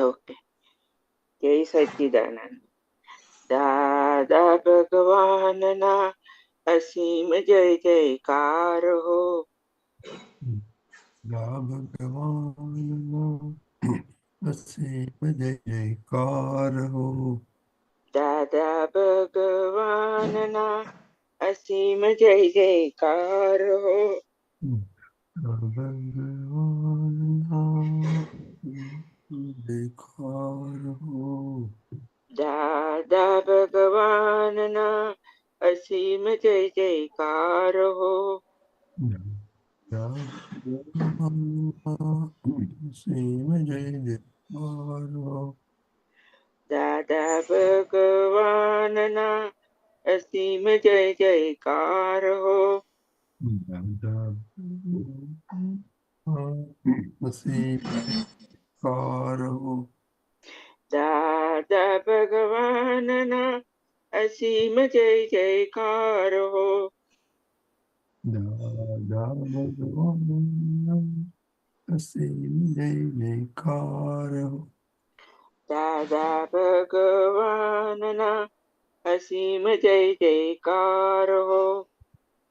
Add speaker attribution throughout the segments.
Speaker 1: Okay. જય સચ્ચિદાનંદ. દાદા ભગવાનના અસીમ જય જયકાર હો.
Speaker 2: દાદા ભગવાનના અસીમ જય જયકાર હો.
Speaker 1: દાદા ભગવાનના અસીમ જય જયકાર હો. દાદા ભગવાનના અસીમ જય જયકાર હો.
Speaker 2: અસીમ જય જયકાર હો.
Speaker 1: દાદા ભગવાનના અસીમ જય જયકાર હો.
Speaker 2: અસીમ જયકાર હો.
Speaker 1: દાદા ભગવાનના અસીમ જય જયકાર હો.
Speaker 2: દાદા ભગવાનના અસીમ જય જયકાર હો.
Speaker 1: દાદા ભગવાનના અસીમ જય જયકાર હો.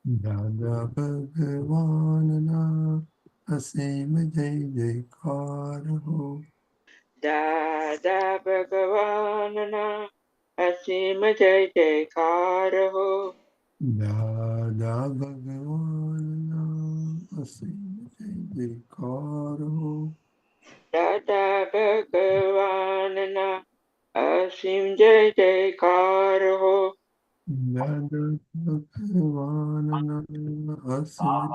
Speaker 2: દાદા ભગવાનના અસીમ જય જયકાર હો.
Speaker 1: દાદા ભગવાનના અસીમ જય જયકાર હો.
Speaker 2: દાદા ભગવાનના અસીમ જય જયકાર હો.
Speaker 1: દાદા ભગવાનના અસીમ જય જયકાર હો.
Speaker 2: દાદા ભગવાનના અસીમ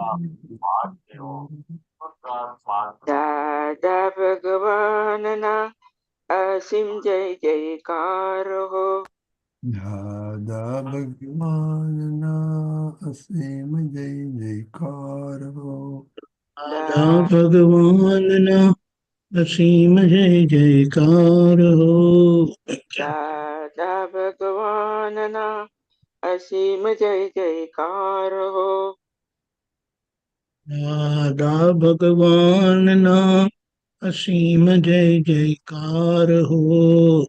Speaker 1: દાદા ભગવાનના અસીમ જય જયકાર હો.
Speaker 2: દાદા ભગવાનના અસીમ જય જયકાર હો.
Speaker 3: દાદા ભગવાનના અસીમ જય જયકાર હો.
Speaker 1: દાદા ભગવાનના અસીમ જય જયકાર હો.
Speaker 3: દાદા ભગવાનના અસીમ જય જયકાર હો.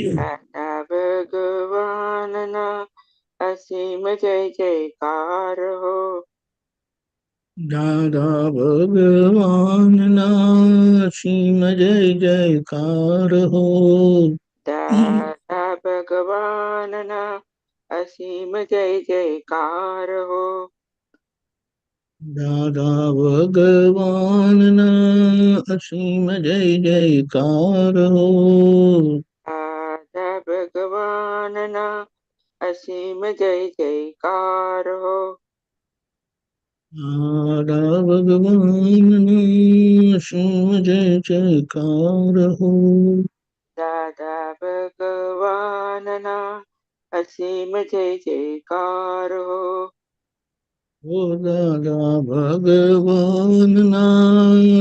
Speaker 1: દાદા ભગવાનના અસીમ જય જયકાર હો.
Speaker 3: દાદા ભગવાનના અસીમ જય જયકાર હો.
Speaker 1: દાદા ભગવાનના અસીમ જય જયકાર હો.
Speaker 3: દાદા ભગવાનના અસીમ જય જયકાર હો.
Speaker 1: દાદા ભગવાનના અસીમ જય જયકાર હો.
Speaker 3: દાદા ભગવાનના અસીમ જય જયકાર હો.
Speaker 1: દાદા ભગવાનના અસીમ જય જયકાર હો.
Speaker 3: ઓ દાદા ભગવાનના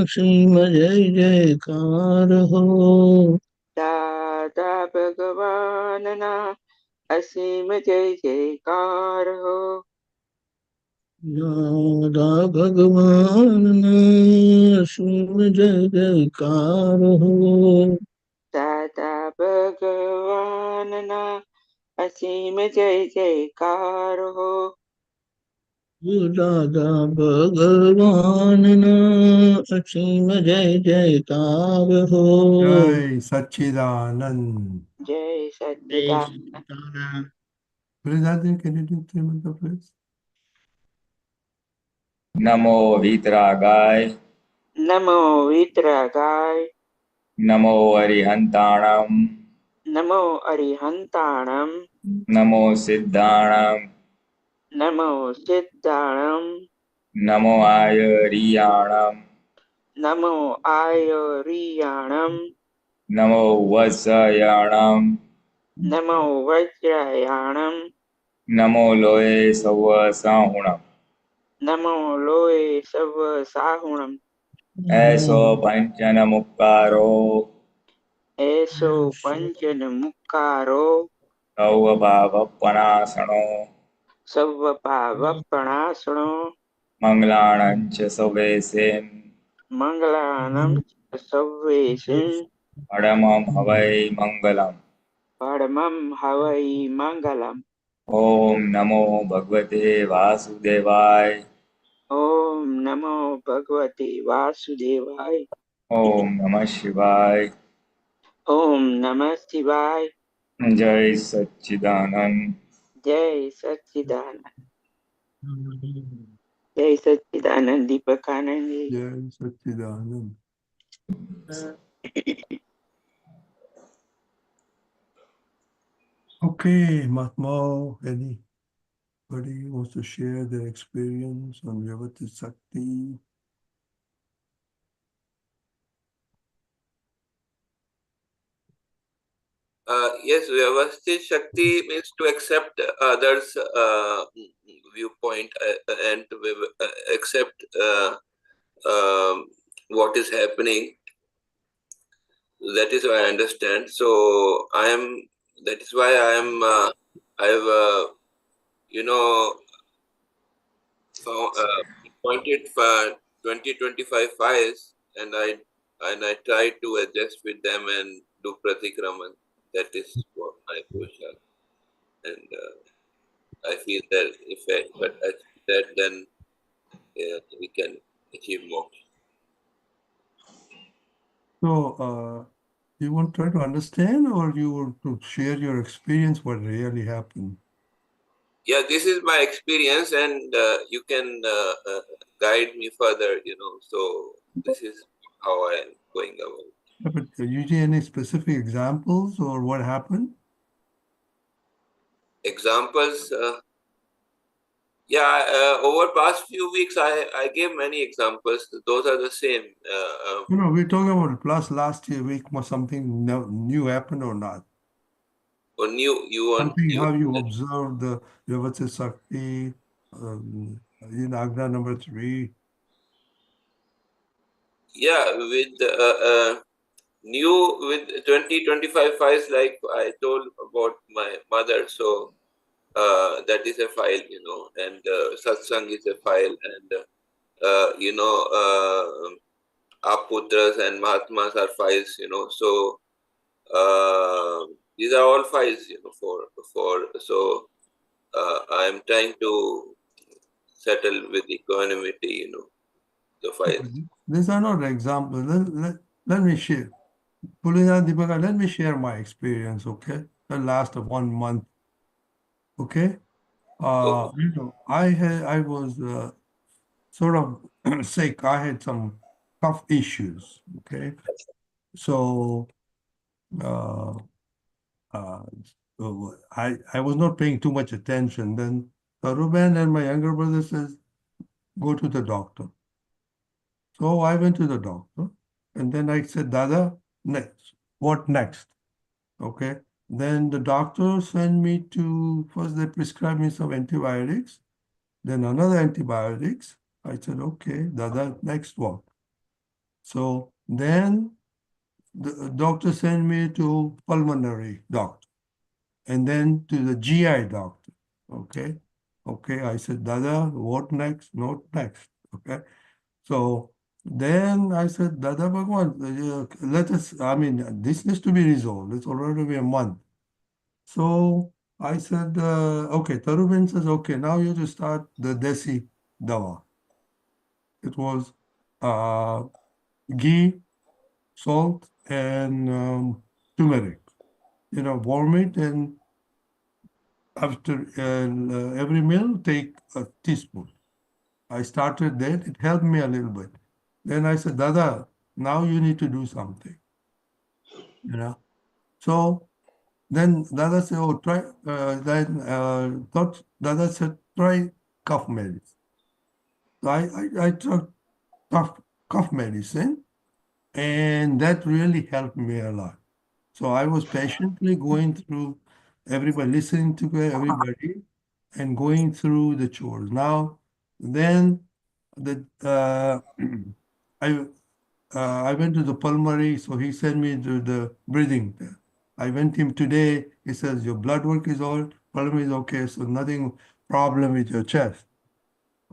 Speaker 3: અસીમ જય જયકાર હો.
Speaker 1: દાદા ભગવાનના અસીમ જય જયકાર હો.
Speaker 3: દાદા ભગવાનના અસીમ જય જયકાર હો.
Speaker 1: દાદા ભગવાનના અસીમ જય જયકાર હો.
Speaker 3: દાદા ભગવાનના અસીમ જય જયકાર હો.
Speaker 2: જય સચ્ચિદાનંદ.
Speaker 1: જય Sachchidanand.
Speaker 2: Please, Adi, can you do three mantra, please?
Speaker 4: નમો વિતરાગાય
Speaker 1: નમો વિતરાગાય.
Speaker 4: નમો અરિહંતાણમ
Speaker 1: નમો અરિહંતાણમ.
Speaker 4: નમો સિદ્ધાણમ
Speaker 1: નમો સિદ્ધાણમ.
Speaker 4: નમો આયરિયાણમ
Speaker 1: નમો આયરિયાણમ.
Speaker 4: નમો વત્સયાણમ
Speaker 1: નમો વજ્રયાણમ.
Speaker 4: નમો લોય સવ સાહુણમ
Speaker 1: નમો લોય સવ સાહુણમ.
Speaker 4: એસો પંચન મુક્કારો
Speaker 1: એસો પંચન મુક્કારો.
Speaker 4: સૌ ભાવપણાસણો
Speaker 1: સવ પાવપણાસણો.
Speaker 4: મંગલાણં ચ સવેસેન
Speaker 1: મંગલાનમ સવેશિ.
Speaker 4: Paramam Havai Mangalam.
Speaker 1: Paramam Havai Mangalam.
Speaker 4: Om Namo Bhagavate Vasudevaya.
Speaker 1: Om Namo Bhagavate Vasudevaya.
Speaker 4: Om Namah Shivaya.
Speaker 1: Om Namah Shivaya.
Speaker 4: Jai Satchidanand.
Speaker 1: Jai Satchidanand. Jai Satchidanand Deepakanandji.
Speaker 2: Jai Satchidanand. Okay, Mahatma, anybody wants to share their experience on Vyavasthit Shakti?
Speaker 5: Yes, Vyavasthit Shakti means to accept others' viewpoint and to accept what is happening. That is what I understand. So that is why I've, found, appointed for 20-25 files, and I try to adjust with them and do pratikraman. That is what my Purusharth. And I feel that effect, but I feel that then we can achieve more.
Speaker 2: So, you want to try to understand, or you want to share your experience, what really happened?
Speaker 5: Yeah, this is my experience, and you can guide me further, So this is how I am going about.
Speaker 2: Yeah, but usually any specific examples or what happened?
Speaker 5: Examples, over past few weeks, I gave many examples. Those are the same.
Speaker 2: We're talking about plus last year week was something new happened or not?
Speaker 5: Or you want
Speaker 2: Something
Speaker 5: new.
Speaker 2: how you observed the Vyavasthit Shakti, in Agna number 3.
Speaker 5: Yeah, with new with 20-25 files, like I told about my mother. So that is a file, and satsang is a file, and aputras and mahatmas are files, So these are all files, so I am trying to settle with equanimity, the files.
Speaker 2: These are not examples. Let me share. Pulinanandji, Deepakanandji, let me share my experience, okay? The last of 1 month, okay?
Speaker 5: Okay.
Speaker 2: I was sort of sick. I had some tough issues, okay? So, uh, uh, I was not paying too much attention. Then Ruben and my younger brother says, go to the doctor. So I went to the doctor, and then I said, Dada, next, what next? Okay. Then the doctor sent me to, first they prescribed me some antibiotics, then another antibiotics. I said, okay, Dada, next what? So then the doctor sent me to pulmonary doctor and then to the GI doctor. Okay. Okay. I said, Dada, what next? Not next. Okay. So then I said, Dada Bhagwan, this needs to be resolved. It's already been a month. So I said, okay, Tarubin says, okay, now you have to start the Desi Dawa. It was ghee, salt, and turmeric. Warm it, and after every meal, take a teaspoon. I started that. It helped me a little bit. Then I said, Dada, now you need to do something. So then Dada said, oh, try, Dada said, try cough medicine. So I took cough medicine, and that really helped me a lot. So I was patiently going through everybody, listening to everybody, and going through the chores. Now, then I I went to the pulmonary, so he sent me to the breathing. I went him today. He says your blood work is all, pulmonary is okay, so nothing problem with your chest.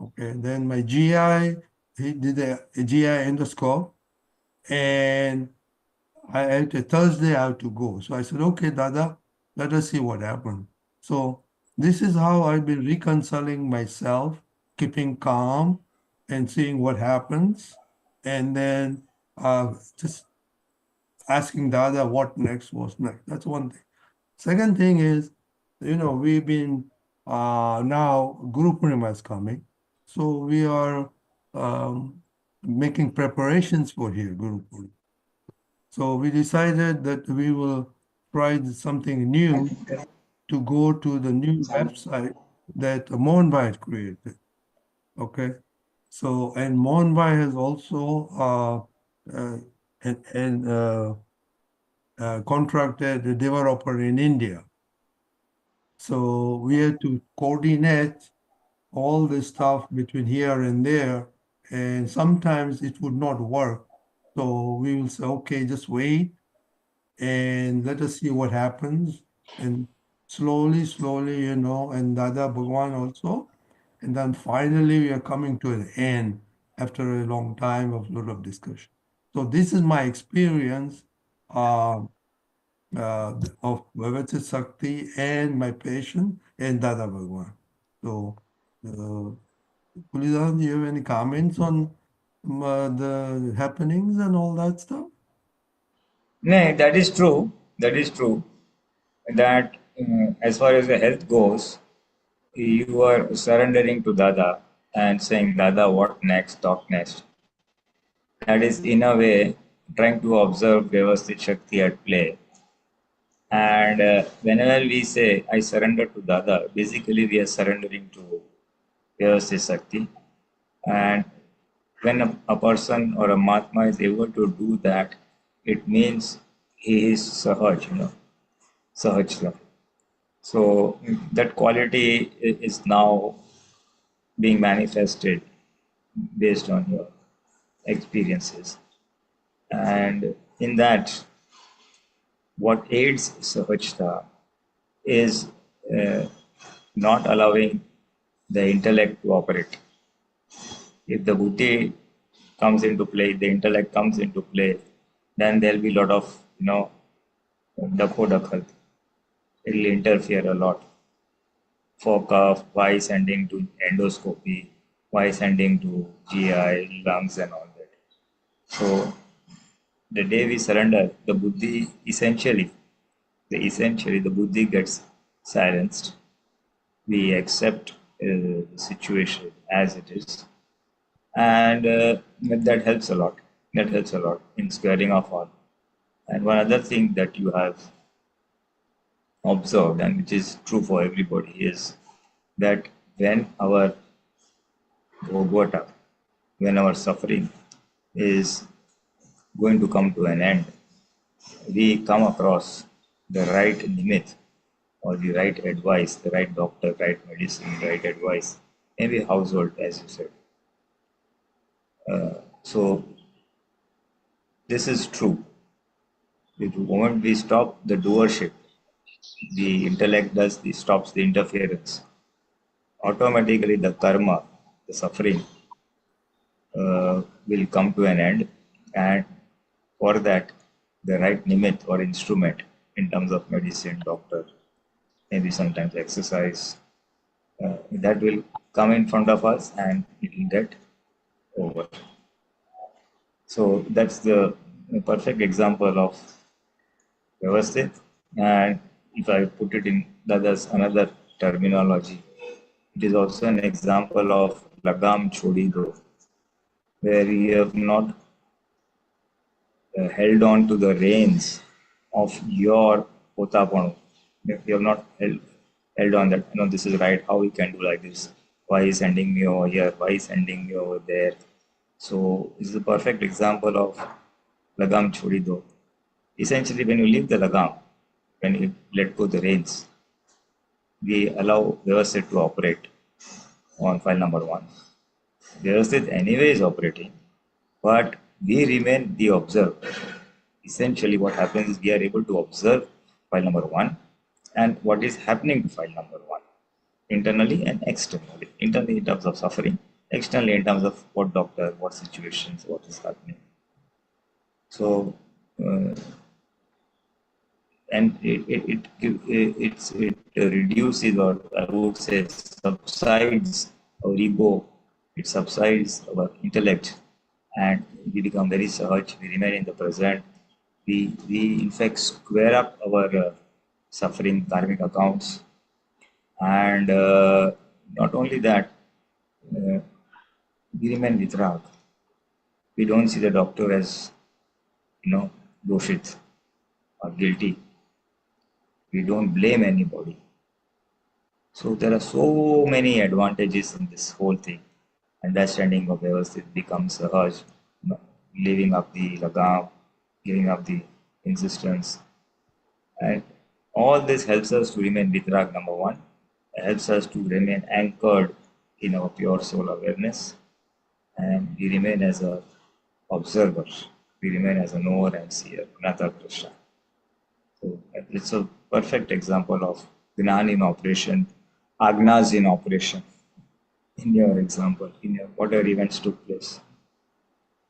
Speaker 2: Okay. Then my GI, he did a GI endoscope, and Thursday I have to go. So I said, okay, Dada, let us see what happens. So this is how I've been reconciling myself, keeping calm and seeing what happens. And then just asking Dada what next was next. That's one thing. Second thing is, we've been now Guru Purnima is coming. So we are making preparations for here, Guru Purnima. So we decided that we will try something new to go to the new website that Mohanbhai had created. Okay. So, and Mohanbhai has also contracted a developer in India. So we had to coordinate all this stuff between here and there, and sometimes it would not work. So we will say, okay, just wait and let us see what happens. And slowly, and Dada Bhagwan also. And then finally we are coming to an end after a long time of lot of discussion. So this is my experience of Vyavasthit Shakti and my patient and Dada Bhagwan. So, Pulinanandji, do you have any comments on the happenings and all that stuff?
Speaker 4: No, that is true. That is true. That as far as the health goes, you are surrendering to Dada and saying, Dada, what next? Talk next. That is, in a way, trying to observe Vyavasthit Shakti at play. And whenever we say, I surrender to Dada, basically we are surrendering to Vyavasthit Shakti. And when a person or a Mahatma is able to do that, it means he is Sahaj, Sahaj. So that quality is now being manifested based on your experiences. And in that, what aids Sahajta is not allowing the intellect to operate. If the buddhi comes into play, the intellect comes into play, then there'll be a lot of, dakho dakhal. It'll interfere a lot. For cough, why sending to endoscopy, why sending to GI, lungs and all that. So the day we surrender, the buddhi the buddhi gets silenced. We accept the situation as it is, and that helps a lot. That helps a lot in squaring off all. And one other thing that you have observed, and which is true for everybody, is that when our bhogwata, when our suffering is going to come to an end, we come across the right nimit or the right advice, the right doctor, right medicine, right advice, maybe household, as you said. So this is true. The moment we stop the doership, the intellect stops the interference. Automatically, the karma, the suffering, will come to an end, and for that, the right nimit or instrument in terms of medicine, doctor, maybe sometimes exercise, that will come in front of us and it will get over. So that's the perfect example of Vyavasthit. And if I put it in another terminology, it is also an example of lagam chodi do, where you have not held on to the reins of your potapanu. You have not held on that, this is right, how we can do like this, why is sending me over here, why is sending me over there. So this is a perfect example of lagam chodi do. Essentially, when you leave the lagam, when you let go the reins, we allow Vyavasthit to operate on file number 1. Vyavasthit anyway is operating, but we remain the observer. Essentially, what happens is we are able to observe file number 1 and what is happening to file number 1, internally and externally. Internally in terms of suffering, externally in terms of what doctor, what situations, what is happening. So and it reduces, or I would say subsides our ego, it subsides our intellect, and we become very sahaj, we remain in the present, we in fact square up our suffering karmic accounts, and not only that, uh, we remain vitrag. We don't see the doctor as, doshit or guilty. We don't blame anybody. So there are so many advantages in this whole thing. Understanding of Vyavasthit becomes a urge, leaving up the lagam, giving up the insistence. And all this helps us to remain vitrag, number one. It helps us to remain anchored in our pure soul awareness. And we remain as a observer. We remain as a knower and seer, Nata Krishna. So it's a perfect example of Gnan in operation, Agnas in operation, in your example, in your whatever events took place.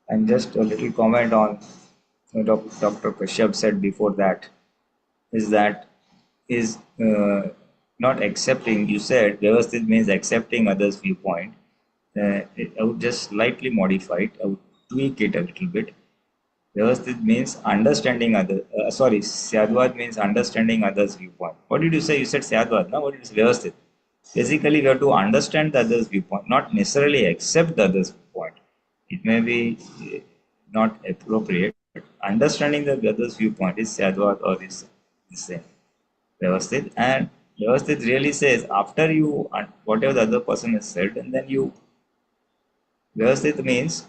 Speaker 4: And just a little comment on what Dr. Kashyap said before that is not accepting. You said Vyavasthit means accepting others' viewpoint. I would just slightly modify it. I would tweak it a little bit. Vyavasthit means understanding other. Sorry, Syadvad means understanding others' viewpoint. What did you say? You said Syadvad. Now, what is Vyavasthit? Basically, we have to understand the other's viewpoint, not necessarily accept the other's viewpoint. It may be not appropriate, but understanding the other's viewpoint is Syadvad or is the same. Vyavasthit. And Vyavasthit really says after you, whatever the other person has said, and then you, Vyavasthit means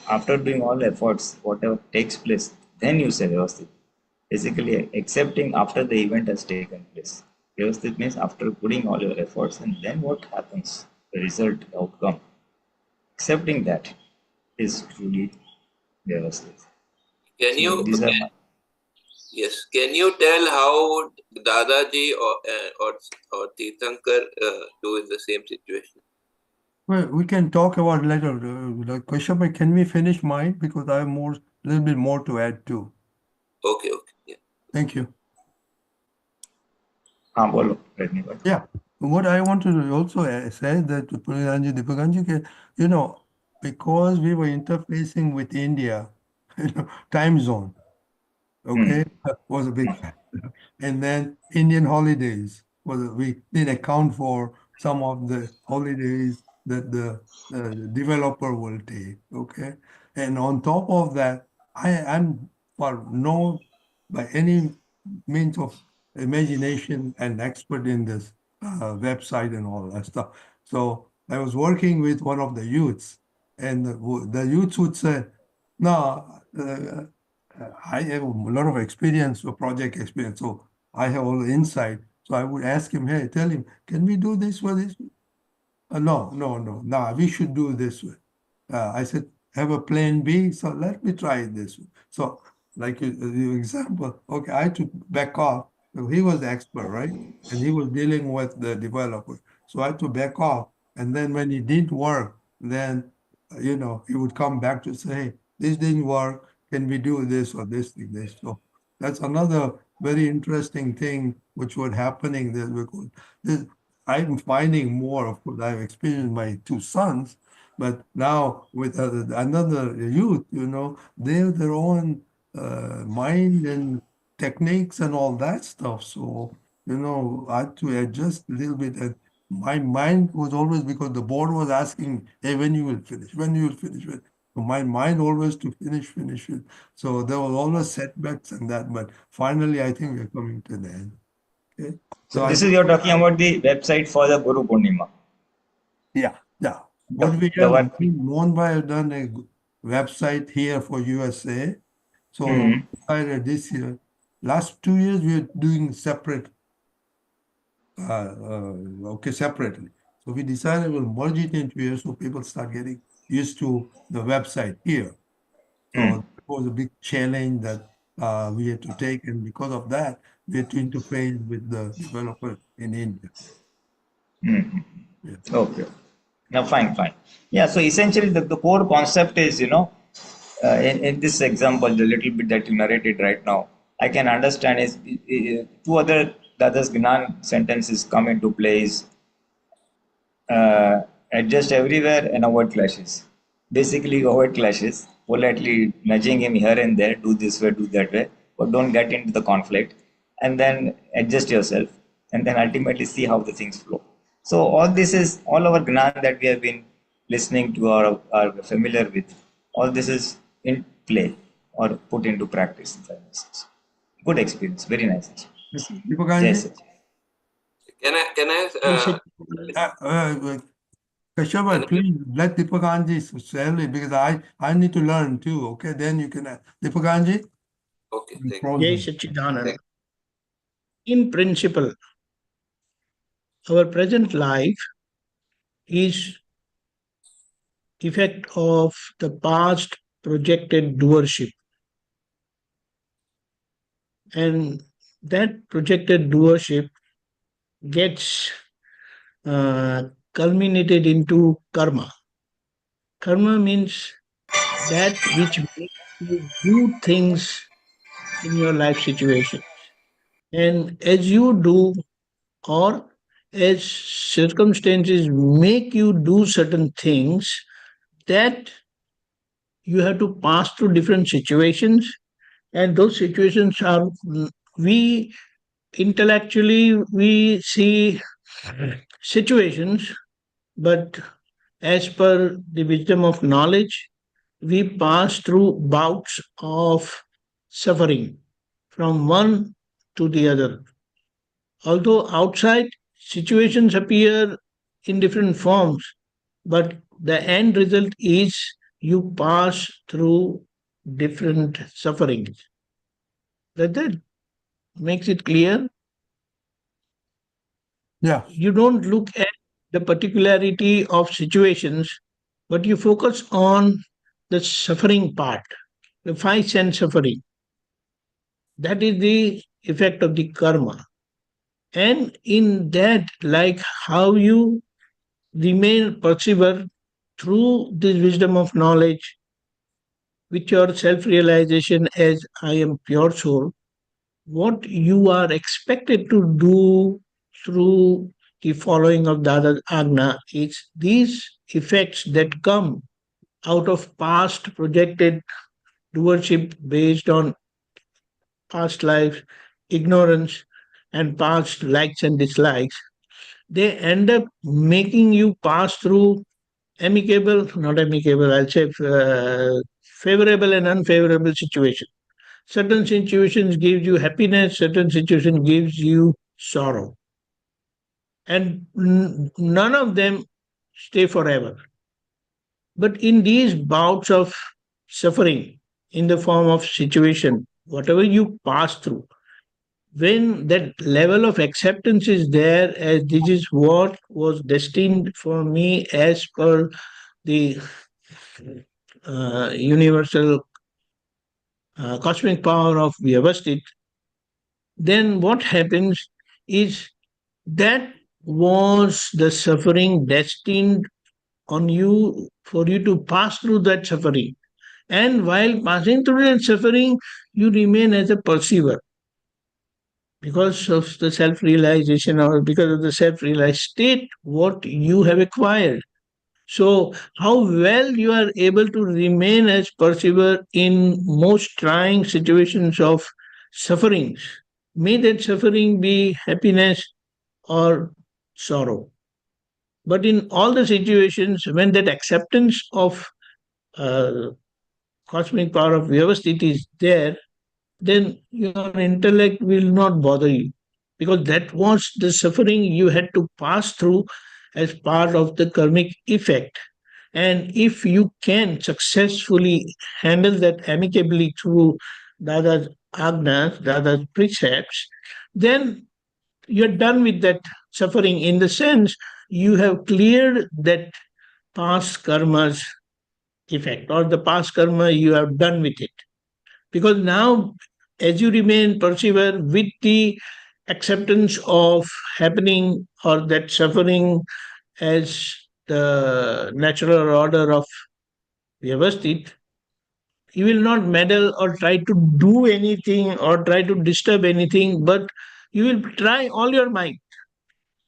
Speaker 4: after doing all efforts, whatever takes place, then you say Vyavasthit. Basically, accepting after the event has taken place. Vyavasthit means after putting all your efforts, and then what happens, the result, the outcome. Accepting that is truly Vyavasthit.
Speaker 5: Can
Speaker 4: So
Speaker 5: you
Speaker 4: these are my,
Speaker 5: yes? Can you tell how Dadaji or Tirthankar do in the same situation?
Speaker 2: Well, we can talk about later. Like question, but can we finish mine because I have little bit more to add too.
Speaker 5: Okay, yeah.
Speaker 2: Thank you.
Speaker 4: bolo, Rajnivat.
Speaker 2: Yeah, what I want to also say that Pulinanandji, Deepakanandji, because we were interfacing with India, time zone, okay, was a big factor. And then Indian holidays we did account for some of the holidays that the developer will take, okay. And on top of that, I'm for no by any means of imagination and expert in this website and all that stuff. So I was working with one of the youths, and the youths would say, "No, I have a lot of experience, or project experience, so I have all the insight." So I would ask him, "Hey, tell him, can we do this for this?" No, we should do this way. I said, have a plan B, so let me try it this way. So, like your example, okay, I had to back off. So he was the expert, right? And he was dealing with the developer. So I had to back off. And then when it didn't work, then, he would come back to say, hey, this didn't work. Can we do this or this thing, this? So that's another very interesting thing which was happening there because I'm finding more, of course, I've experienced my two sons, but now with another youth, they have their own mind and techniques and all that stuff. So, I had to adjust a little bit. And my mind was always, because the board was asking, hey, when you will finish, when you will finish. So my mind always to finish it. So there was always setbacks and that, but finally, I think we're coming to the end. Okay.
Speaker 4: So this is you're talking about the website for the Guru Purnima.
Speaker 2: Yeah. What we
Speaker 4: The
Speaker 2: have,
Speaker 4: one.
Speaker 2: Mohanbhai have done a website here for USA. So decided this year, last 2 years, we are doing separate, separately. So we decided we'll merge it into here so people start getting used to the website here. So it was a big challenge that we had to take, and because of that, we had to interface with the developer in India.
Speaker 4: Okay. Now, fine. Yeah. So essentially, the core concept is, in this example, the little bit that you narrated right now, I can understand is two other Dada's Gnan sentences come into place. Adjust everywhere and avoid clashes. Basically, avoid clashes, politely nudging him here and there, do this way, do that way, but don't get into the conflict, and then adjust yourself, and then ultimately see how the things flow. So, all this is all our Gnan that we have been listening to or are familiar with, all this is in play or put into practice. Good experience, very nice.
Speaker 2: Deepakanji?
Speaker 4: Yes.
Speaker 5: Can I
Speaker 2: Kashyap, please let Deepakanji say it because I need to learn too. Okay, then you can. Deepakanji?
Speaker 5: Okay, thank
Speaker 2: you.
Speaker 3: Jai Satchidananda. In principle, our present life is effect of the past projected doership. And that projected doership gets culminated into karma. Karma means that which makes you do things in your life situation. And as you do, or as circumstances make you do certain things, that you have to pass through different situations, and those situations are, we intellectually we see situations, but as per the wisdom of knowledge, we pass through bouts of suffering from one to the other. Although outside situations appear in different forms, but the end result is you pass through different sufferings. That makes it clear?
Speaker 2: Yeah.
Speaker 3: You don't look at the particularity of situations, but you focus on the suffering part, the 5 sense suffering. That is the effect of the karma. And in that, like how you remain persevere through this wisdom of knowledge, with your self realization as I am pure soul, what you are expected to do through the following of Dada's Agna is these effects that come out of past projected doership based on past life, ignorance, and past likes and dislikes. They end up making you pass through amicable, not amicable, I'll say favorable and unfavorable situations. Certain situations gives you happiness, certain situation gives you sorrow. And none of them stay forever. But in these bouts of suffering, in the form of situation, whatever you pass through, when that level of acceptance is there, as this is what was destined for me as per the universal cosmic power of Vyavasthit, then what happens is that was the suffering destined on you for you to pass through that suffering. And while passing through that suffering, you remain as a perceiver because of the self realization or because of the self realized state, what you have acquired. So, how well you are able to remain as perceiver in most trying situations of sufferings. May that suffering be happiness or sorrow. But in all the situations, when that acceptance of uh, cosmic power of Vyavasthit is there, then your intellect will not bother you because that was the suffering you had to pass through as part of the karmic effect. And if you can successfully handle that amicably through Dada's agnas, Dada's precepts, then you're done with that suffering in the sense you have cleared that past karma's effect or the past karma you have done with it. Because now, as you remain persevere with the acceptance of happening or that suffering as the natural order of Vyavasthit, you will not meddle or try to do anything or try to disturb anything, but you will try all your might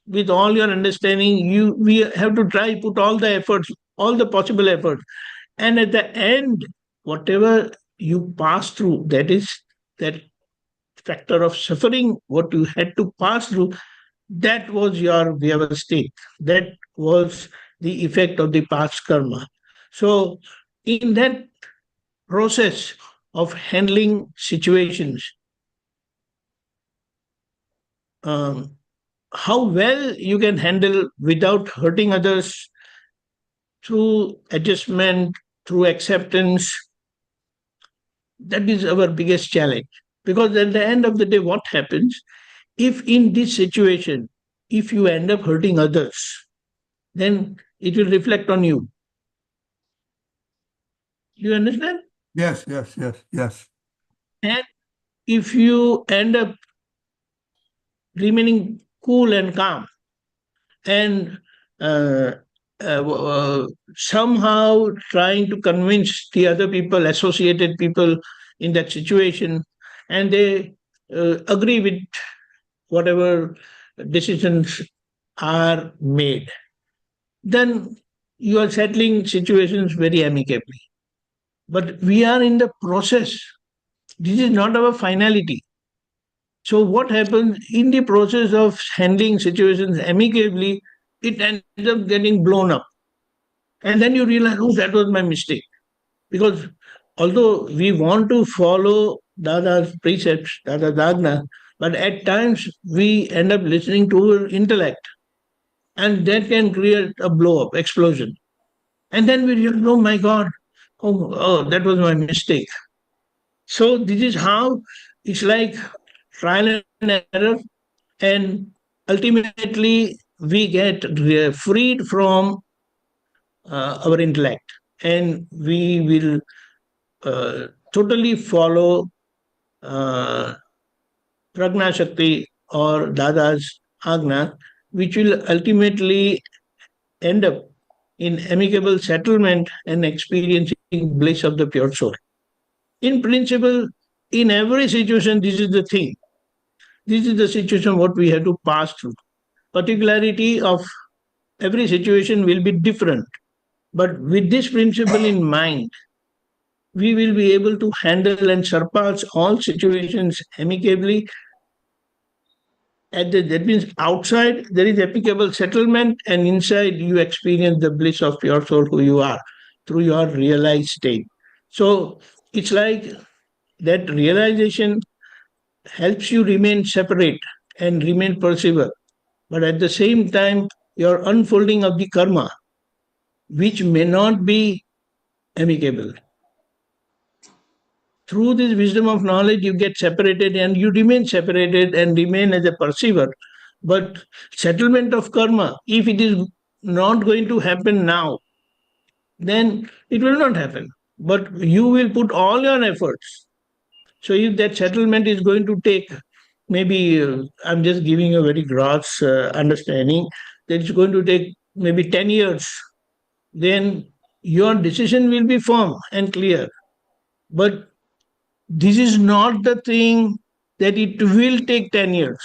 Speaker 3: with all your understanding. We have to try put all the efforts, all the possible efforts, and at the end, whatever you pass through, that is that factor of suffering, what you had to pass through, that was your Vyavasthit. That was the effect of the past karma. So, in that process of handling situations, um, how well you can handle without hurting others through adjustment, through acceptance, that is our biggest challenge. Because at the end of the day, what happens if in this situation, if you end up hurting others, then it will reflect on you. Do you understand?
Speaker 2: Yes, yes, yes, yes.
Speaker 3: And if you end up remaining cool and calm and uh, somehow trying to convince the other people, associated people in that situation, and they agree with whatever decisions are made, then you are settling situations very amicably. But we are in the process. This is not our finality. So what happens in the process of handling situations amicably, it ends up getting blown up. And then you realize, oh, that was my mistake. Because although we want to follow Dada's precepts, Dada's Agna, but at times we end up listening to our intellect, and that can create a blow up, explosion. And then we realize, oh my God, that was my mistake. So this is how it's like trial and error, and ultimately we get freed from our intellect, and we will totally follow uh, Pragna Shakti or Dada's Agna, which will ultimately end up in amicable settlement and experiencing bliss of the pure soul. In principle, in every situation, this is the thing. This is the situation what we have to pass through. Particularity of every situation will be different. But with this principle in mind, we will be able to handle and surpass all situations amicably. That means outside there is amicable settlement, and inside you experience the bliss of your soul, who you are, through your realized state. So it's like that realization helps you remain separate and remain persevere. But at the same time, your unfolding of the karma, which may not be amicable. Through this wisdom of knowledge, you get separated and you remain separated and remain as a perceiver. But settlement of karma, if it is not going to happen now, then it will not happen. But you will put all your efforts. So if that settlement is going to take, maybe I'm just giving a very gross understanding, that it's going to take maybe 10 years, then your decision will be firm and clear. But this is not the thing that it will take 10 years.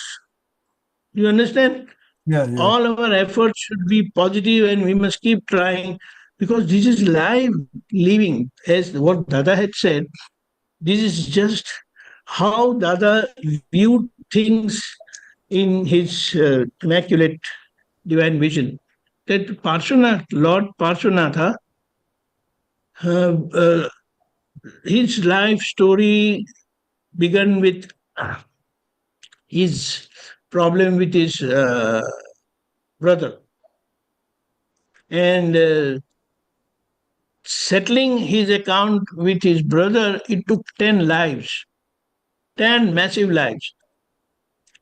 Speaker 3: You understand?
Speaker 2: Yeah, yeah.
Speaker 3: All our efforts should be positive and we must keep trying, because this is live living. As what Dada had said, this is just how Dada viewed things in his immaculate divine vision. That Parshvanath, Lord Parshvanatha, his life story began with his problem with his brother. And settling his account with his brother, it took 10 lives, 10 massive lives.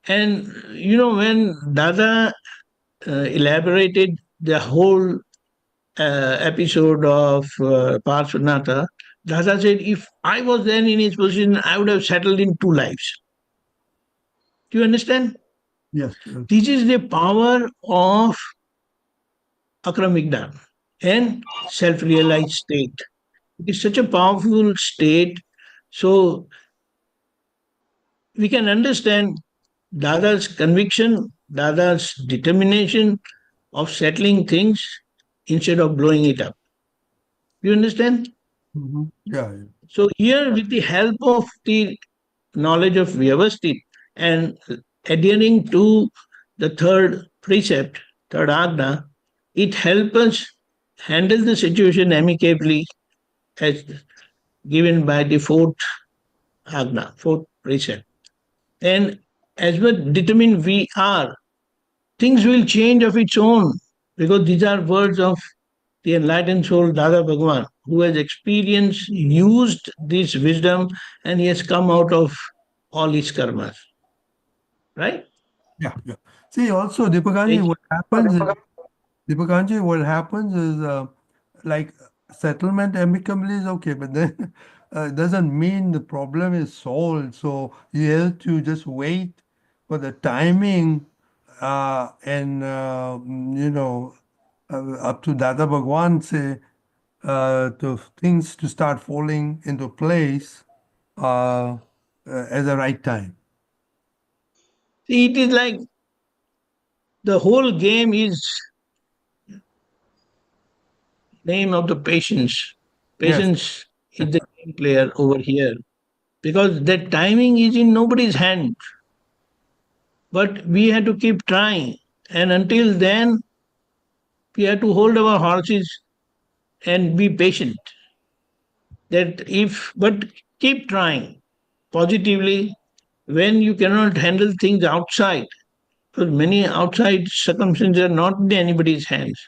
Speaker 3: And when Dada elaborated the whole episode of Parshvanatha, Dada said, if I was then in his position, I would have settled in 2 lives. Do you understand?
Speaker 2: Yes, yes.
Speaker 3: This is the power of Akram Vignan and self-realized state. It is such a powerful state. So we can understand Dada's conviction, Dada's determination of settling things instead of blowing it up. You understand?
Speaker 2: Yeah.
Speaker 3: So here, with the help of the knowledge of Vyavasthit and adhering to the third precept, third agna, it helps us handle the situation amicably as given by the fourth agna, fourth precept. And as well determined we are, things will change of its own, because these are words of the enlightened soul Dada Bhagwan, who has experienced, used this wisdom, and he has come out of all his karmas. Right?
Speaker 2: Yeah. See, also, Deepakanji, what happens is like settlement amicably is okay, but then it doesn't mean the problem is solved. So you have to just wait for the timing and up to Dada Bhagwan say to things to start falling into place at the right time.
Speaker 3: See, it is like the whole game is name of the patience. Patience is the game player over here, because the timing is in nobody's hand. But we have to keep trying, and until then, we have to hold our horses and be patient. But keep trying positively when you cannot handle things outside, because many outside circumstances are not in anybody's hands.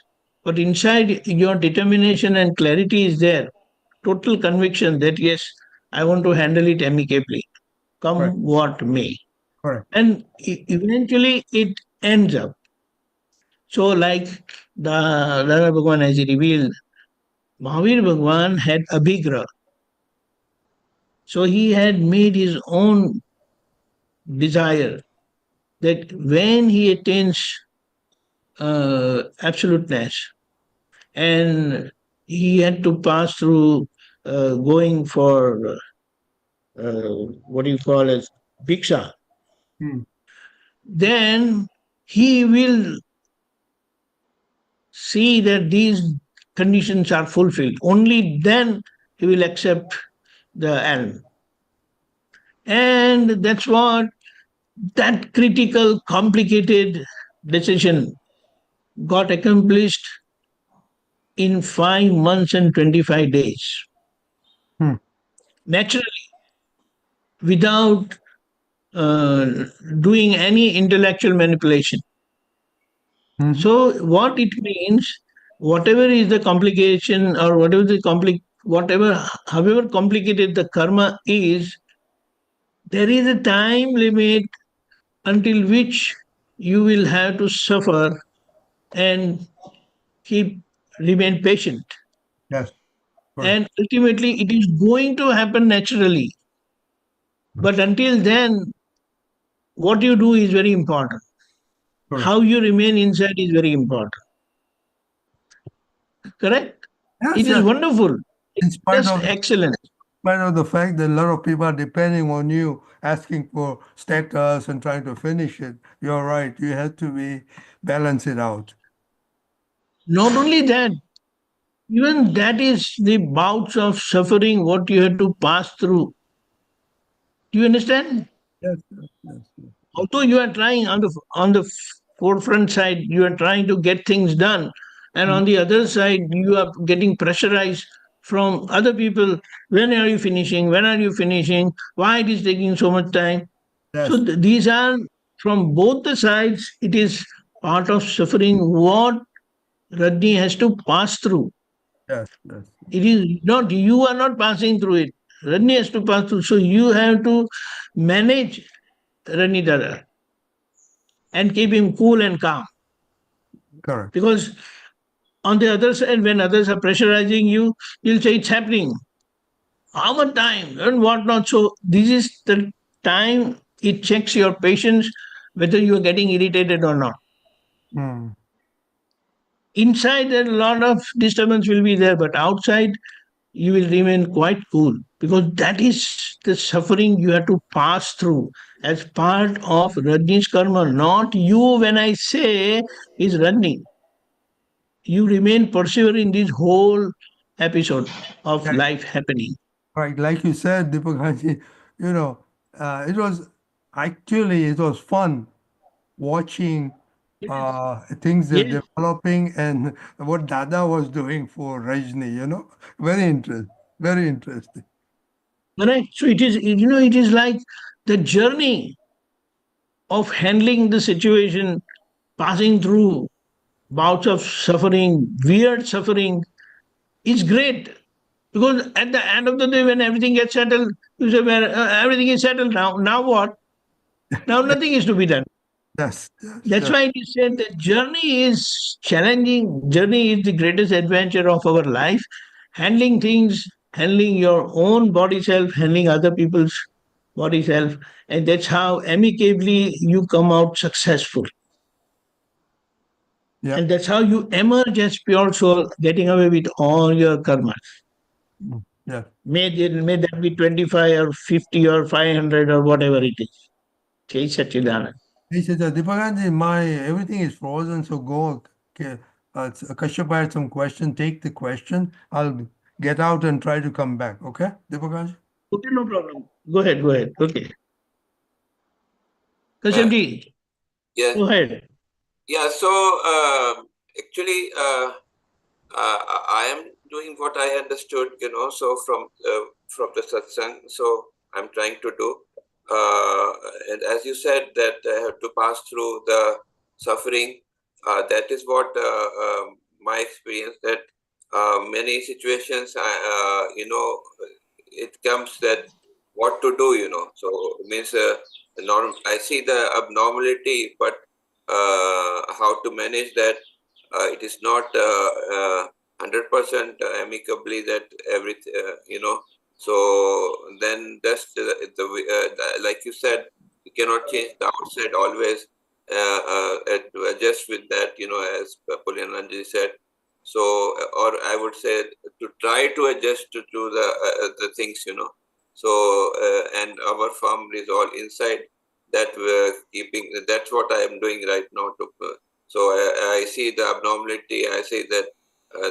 Speaker 3: But inside, your determination and clarity is there, total conviction that yes, I want to handle it amicably, come
Speaker 2: Correct.
Speaker 3: what may.
Speaker 2: Correct.
Speaker 3: And eventually it ends up. So, like the Dada Bhagwan has revealed, Mahavir Bhagwan had Abhigra. So he had made his own desire that when he attains absoluteness, and he had to pass through going for what do you call it, bhiksha, then he will see that these conditions are fulfilled. Only then he will accept the alm. And that's what that critical, complicated decision got accomplished in 5 months and 25 days. Naturally, without doing any intellectual manipulation. So, what it means, whatever is the complication, or however complicated the karma is, there is a time limit until which you will have to suffer and remain patient.
Speaker 2: Yes.
Speaker 3: And ultimately, it is going to happen naturally. But until then, what you do is very important. How you remain inside is very important. Correct?
Speaker 2: Yes,
Speaker 3: It is wonderful. It's just excellent.
Speaker 2: In spite of the fact that a lot of people are depending on you, asking for status and trying to finish it, you're right. You have to balance it out.
Speaker 3: Not only that, even that is the bouts of suffering what you have to pass through. Do you understand?
Speaker 2: Yes.
Speaker 3: Although you are trying on the forefront side, you are trying to get things done, and on the other side, you are getting pressurized from other people. When are you finishing? When are you finishing? Why it is taking so much time?
Speaker 2: Yes.
Speaker 3: So these are from both the sides. It is part of suffering what Rajni has to pass through.
Speaker 2: Yes.
Speaker 3: It is not, you are not passing through it. Rajni has to pass through. So you have to manage Rajni Dada and keep him cool and calm.
Speaker 2: Correct.
Speaker 3: Because on the other side, when others are pressurizing you, you'll say it's happening. How much time and what not? So this is the time it checks your patience whether you are getting irritated or not. Inside, a lot of disturbance will be there, but outside, you will remain quite cool, because that is the suffering you have to pass through as part of Rajni's karma, not you. When I say is Rajni, you remain persevere in this whole episode of
Speaker 2: Yeah,
Speaker 3: life happening.
Speaker 2: right. Like you said, Deepakanji, you know, it was actually it was fun watching
Speaker 3: Yes.
Speaker 2: things that
Speaker 3: Yes.
Speaker 2: developing and what Dada was doing for Rajni, very interesting, very interesting.
Speaker 3: Correct. So it is, it is like the journey of handling the situation, passing through bouts of suffering, weird suffering, is great. Because at the end of the day, when everything gets settled, you say, well, everything is settled now. Now what? Now nothing is to be done.
Speaker 2: Yes, yes,
Speaker 3: That's
Speaker 2: yes.
Speaker 3: why it is said that journey is challenging. Journey is the greatest adventure of our life. Handling things, handling your own body self, handling other people's body self. And that's how amicably you come out successful.
Speaker 2: Yeah.
Speaker 3: And that's how you emerge as pure soul, getting away with all your karma.
Speaker 2: Yeah.
Speaker 3: May that be 25 or 50 or 500 or whatever it is. Jai Satchidanand.
Speaker 2: He said, Deepakanji, my everything is frozen, so go. Kashyap had some question. Take the question. I'll get out and try to come back. Okay, Deepakanji?
Speaker 3: Okay, no problem. Go ahead, go ahead. Okay.
Speaker 5: Uh,
Speaker 3: Kashyapji,
Speaker 5: yeah,
Speaker 3: go ahead.
Speaker 5: yeah. So actually, I am doing what I understood, so from the satsang. So I'm trying to do, and as you said that I have to pass through the suffering. That is what my experience, that many situations, it comes that what to do, So means I see the abnormality, but how to manage that. It is not 100% amicably that everything, So then that's like you said, you cannot change the outside always. To adjust with that, as Pulinanandji said. So, or I would say to try to adjust to the things, So, and our firm resolve inside that we're keeping. That's what I am doing right now. So I see the abnormality. I say that.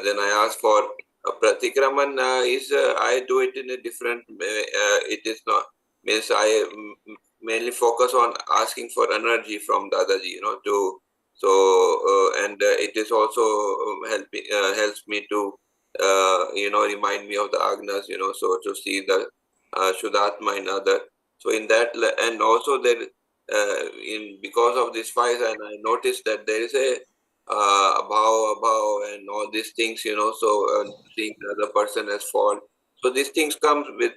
Speaker 5: Then I ask for pratikraman. I do it in a different. It is not means I mainly focus on asking for energy from Dadaji. To so and it is also helps me to remind me of the agnas. So to see the Shuddhatma in other. So in that, and also there, in because of this fight, and I noticed that there is a above, and all these things, So seeing the other person as fall. So these things comes with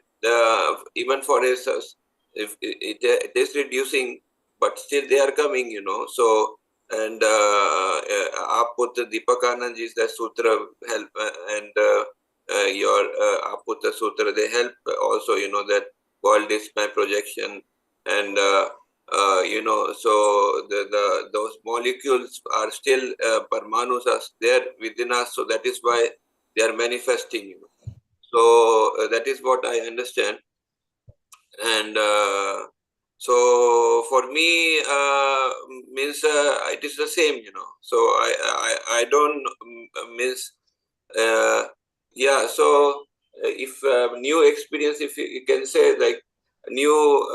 Speaker 5: even for us, if it is reducing, but still they are coming, So and Aap put Deepakanandji's the sutra help, and your Aap put the sutra, they help also, that world is my projection, and so those molecules are still Parmanus are there within us, so that is why they are manifesting. So that is what I understand, and so for me means it is the same, So I don't means yeah. So if new experience, if you can say like new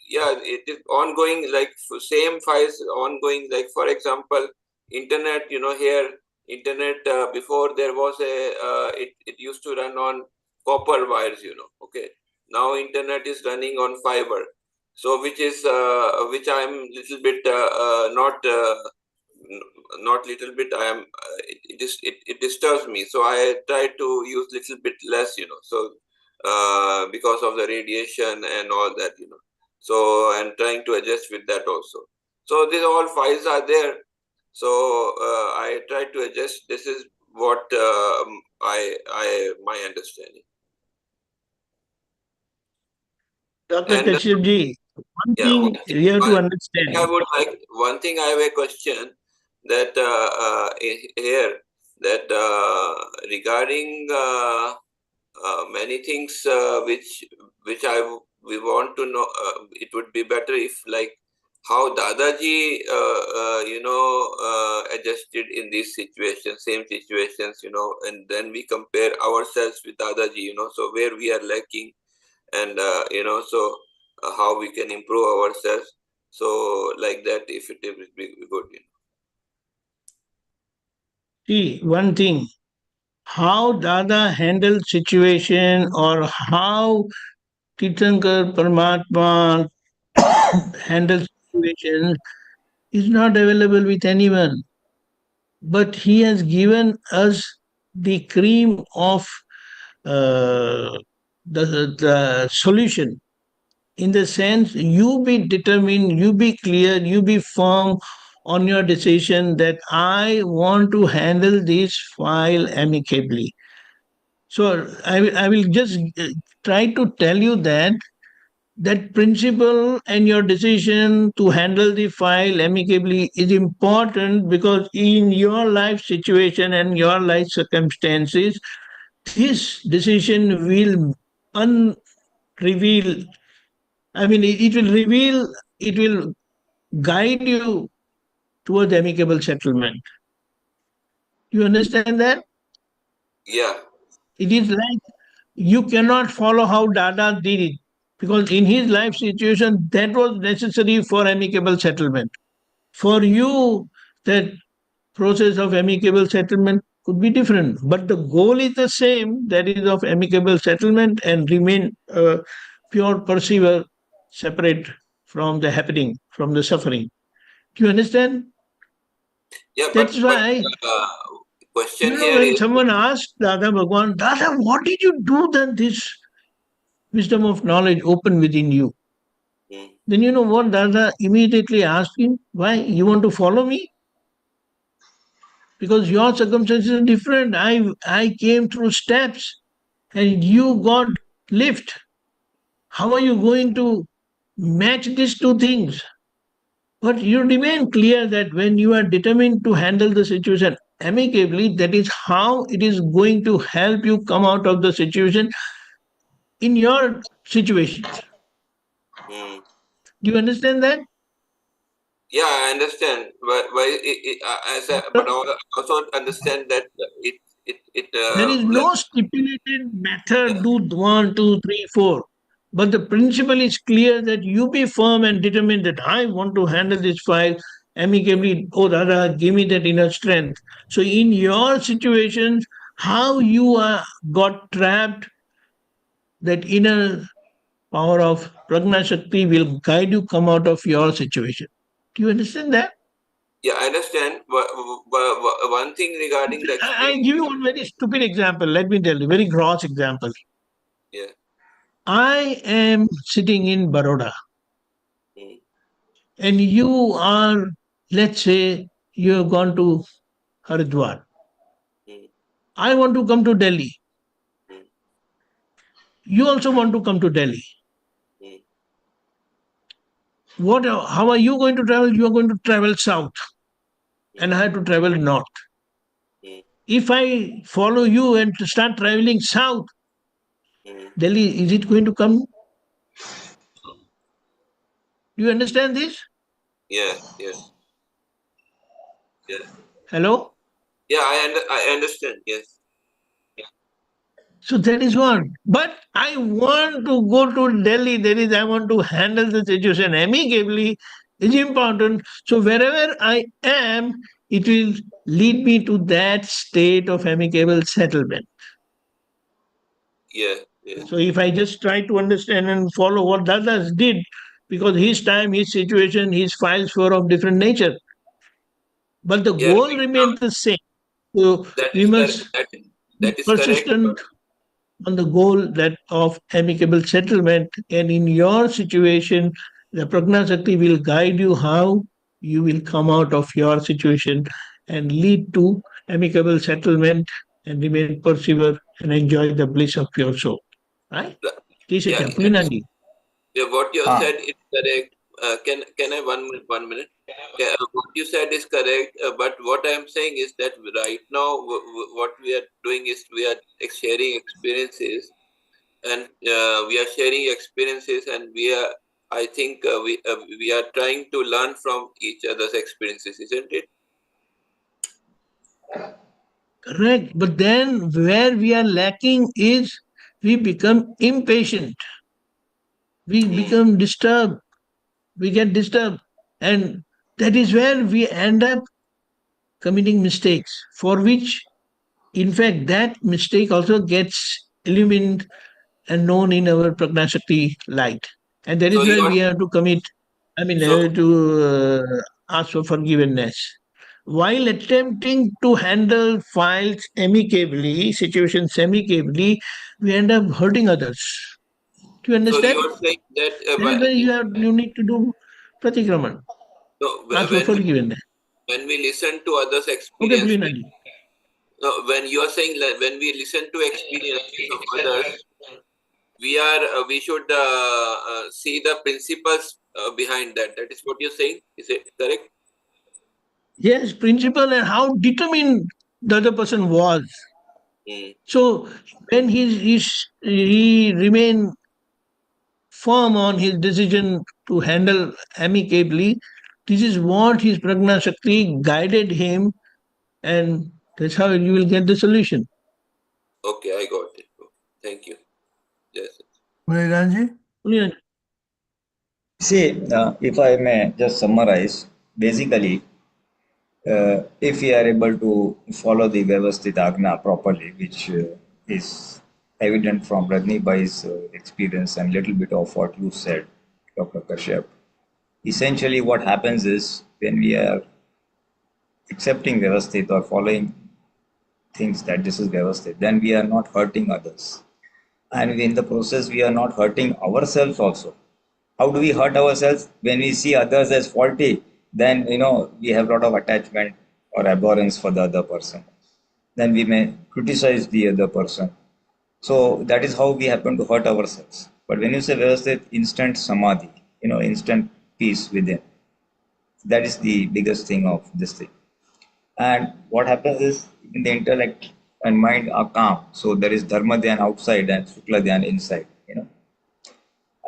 Speaker 5: yeah, it is ongoing, like same files ongoing, like for example internet, here internet before there was a it used to run on copper wires, okay. Now internet is running on fiber, so which is which I'm little bit not not little bit, I am it disturbs me, so I try to use little bit less, so because of the radiation and all that, so I'm trying to adjust with that also. So these all files are there, so I try to adjust. This is what I my understanding.
Speaker 3: Dr.
Speaker 5: And
Speaker 3: Kashyapji, one
Speaker 5: yeah,
Speaker 3: thing you have to understand.
Speaker 5: I would like, one thing I have a question that here that regarding many things which we want to know, it would be better if like how Dadaji adjusted in these situations, same situations, and then we compare ourselves with Dadaji, so where we are lacking, and so how we can improve ourselves. So like that, if it would be good.
Speaker 3: See, one thing, how Dada handles situation or how Tirthankar Paramatma handles situations is not available with anyone. But he has given us the cream of the solution. In the sense, you be determined, you be clear, you be firm on your decision that I want to handle this file amicably. So I will just try to tell you that principle and your decision to handle the file amicably is important, because in your life situation and your life circumstances, this decision will unreveal. I mean, it will reveal, it will guide you towards amicable settlement. You understand that?
Speaker 5: Yeah.
Speaker 3: It is like you cannot follow how Dada did it, because in his life situation, that was necessary for amicable settlement. For you, that process of amicable settlement could be different, but the goal is the same, that is of amicable settlement and remain pure perceiver, separate from the happening, from the suffering. Do you understand?
Speaker 5: Yeah,
Speaker 3: That's why,
Speaker 5: question here
Speaker 3: when
Speaker 5: is,
Speaker 3: someone asks Dada Bhagwan, Dada, what did you do that this wisdom of knowledge open within you? Then you know what Dada immediately asked him? Why? You want to follow me? Because your circumstances are different. I came through steps and you got lift. How are you going to match these two things? But you remain clear that when you are determined to handle the situation amicably, that is how it is going to help you come out of the situation in your situations. Do you understand that?
Speaker 5: Yeah, I understand. But I also understand that
Speaker 3: There is no stipulated method, do 1, 2, 3, 4. But the principle is clear that you be firm and determined that I want to handle this file amicably. Oh, Dada, give me that inner strength. So, in your situations, how you are got trapped, that inner power of Prajna Shakti will guide you come out of your situation. Do you understand that?
Speaker 5: Yeah, I understand. But one thing regarding the
Speaker 3: I give you one very stupid example. Let me tell you, very gross example.
Speaker 5: Yeah.
Speaker 3: I am sitting in Baroda, and you are, let's say, you have gone to Haridwar. I want to come to Delhi. You also want to come to Delhi. How are you going to travel? You are going to travel south, and I have to travel north. If I follow you and start traveling south, Delhi, is it going to come? Do you understand this?
Speaker 5: Yeah, yeah.
Speaker 3: Hello?
Speaker 5: Yeah, I understand. Yes.
Speaker 3: So that is what. But I want to go to Delhi. That is, I want to handle the situation amicably. Is important. So wherever I am, it will lead me to that state of amicable settlement.
Speaker 5: Yeah, yeah.
Speaker 3: So if I just try to understand and follow what Dadas did, because his time, his situation, his files were of different nature, but the
Speaker 5: Yeah,
Speaker 3: goal remained the same. So
Speaker 5: that
Speaker 3: we
Speaker 5: is
Speaker 3: must
Speaker 5: correct.
Speaker 3: be
Speaker 5: That is correct.
Speaker 3: persistent on the goal that of amicable settlement. And in your situation, the Prajna Shakti will guide you how you will come out of your situation and lead to amicable settlement and remain persevere and enjoy the bliss of your soul. Right? This is
Speaker 5: Yeah,
Speaker 3: Pulinanandji.
Speaker 5: yeah, what you said is correct. Can I 1 minute? What you said is correct, but what I am saying is that right now what we are doing is we are sharing experiences, and we are sharing experiences, and I think we are trying to learn from each other's experiences, isn't it?
Speaker 3: Correct. But then where we are lacking is we become impatient. We become disturbed. We get disturbed. And that is where we end up committing mistakes, for which, in fact, that mistake also gets illumined and known in our Pragnashakti light. And that
Speaker 5: So
Speaker 3: is
Speaker 5: you
Speaker 3: where
Speaker 5: are
Speaker 3: we have to commit,
Speaker 5: so
Speaker 3: ask for forgiveness. While attempting to handle files amicably, situations amicably, we end up hurting others. Do you
Speaker 5: so you
Speaker 3: understand?
Speaker 5: are saying that
Speaker 3: That is where you need to do pratikraman,
Speaker 5: no,
Speaker 3: ask for forgiveness.
Speaker 5: when we listen to others'
Speaker 3: Okay,
Speaker 5: experiences,
Speaker 3: Pulinanji.
Speaker 5: no, when you are saying that when we listen to experiences of others, we should see the principles behind that. That is what you're saying. Is it correct?
Speaker 3: Yes, principle and how determined the other person was.
Speaker 5: Mm.
Speaker 3: So when he remained firm on his decision to handle amicably, this is what his Prajna Shakti guided him, and that's how you will get the solution.
Speaker 5: Okay, I got it. Okay. Thank you. Yes.
Speaker 2: Pulinanandji?
Speaker 4: See, if I may just summarize, basically, if we are able to follow the Vyavasthit Agna properly, which is evident from Rajni Bhai's experience and little bit of what you said, Dr. Kashyap, essentially what happens is when we are accepting Vyavasthit or following things that this is Vyavasthit, then we are not hurting others. And in the process, we are not hurting ourselves also. How do we hurt ourselves? When we see others as faulty, then we have a lot of attachment or abhorrence for the other person. Then we may criticize the other person. So that is how we happen to hurt ourselves. But when you say Vyavasthit, instant samadhi, instant peace within, that is the biggest thing of this thing. And what happens is in the intellect and mind are calm. So there is dharma dhyan outside and sukla dhyan inside.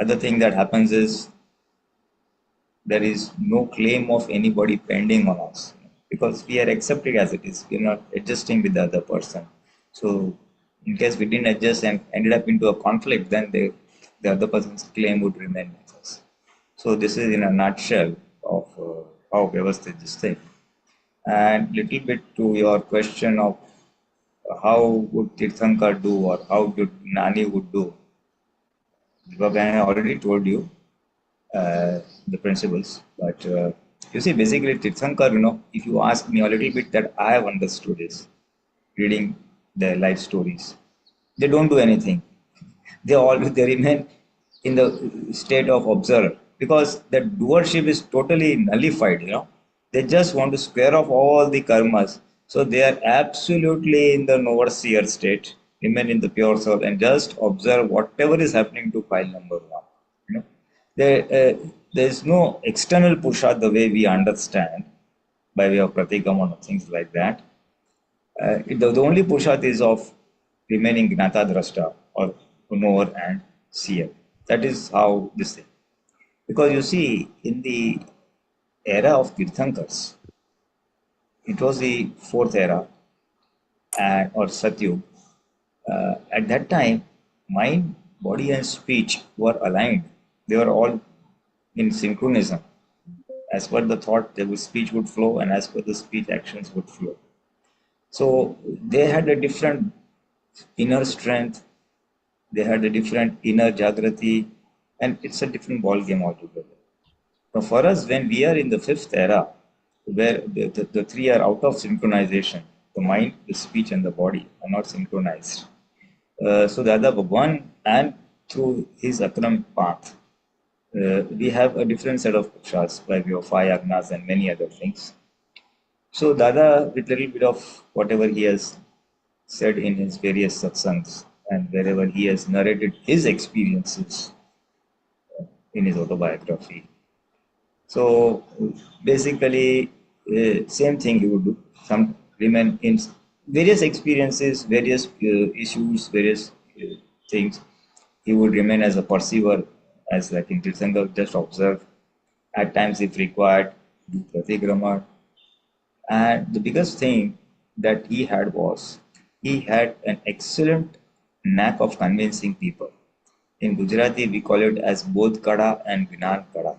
Speaker 4: Other thing that happens is there is no claim of anybody pending on us because we are accepted as it is. We are not adjusting with the other person. So in case we didn't adjust and ended up into a conflict, then the other person's claim would remain with us. So this is in a nutshell of how Vyavasthit this thing. And little bit to your question of how would Tirthankar do or how did Nani would do. Because I already told you the principles, but you see, basically Tirthankar, if you ask me a little bit that I have understood is reading their life stories. They don't do anything. They remain in the state of observer because the doership is totally nullified. They just want to square off all the karmas. So they are absolutely in the overseer state, remain in the pure soul, and just observe whatever is happening to file number one. You know, there is no external pusha the way we understand by way of pratikam or things like that. The only pushat is of remaining gnata drashta or knower and seer. That is how this thing. Because you see, in the era of Tirthankars, it was the fourth era or Satyug. At that time, mind, body, and speech were aligned. They were all in synchronism. As per the thought, the speech would flow, and as per the speech, actions would flow. So they had a different inner strength, they had a different inner jagrati, and it's a different ball game altogether. Now, for us, when we are in the fifth era, where the three are out of synchronization, the mind, the speech, and the body are not synchronized. So, Dada Bhagwan, and through his Akram path, we have a different set of purushas by way of five agnas and many other things. So, Dada, with a little bit of whatever he has said in his various satsangs and wherever he has narrated his experiences in his autobiography, So basically, same thing he would do. Some remain in various experiences, various issues, various things. He would remain as a perceiver, as like in Tirthankar, just observe. At times, if required, do pratikrama. And the biggest thing that he had was he had an excellent knack of convincing people. In Gujarati, we call it as Bodh Kada and Gnan Kada,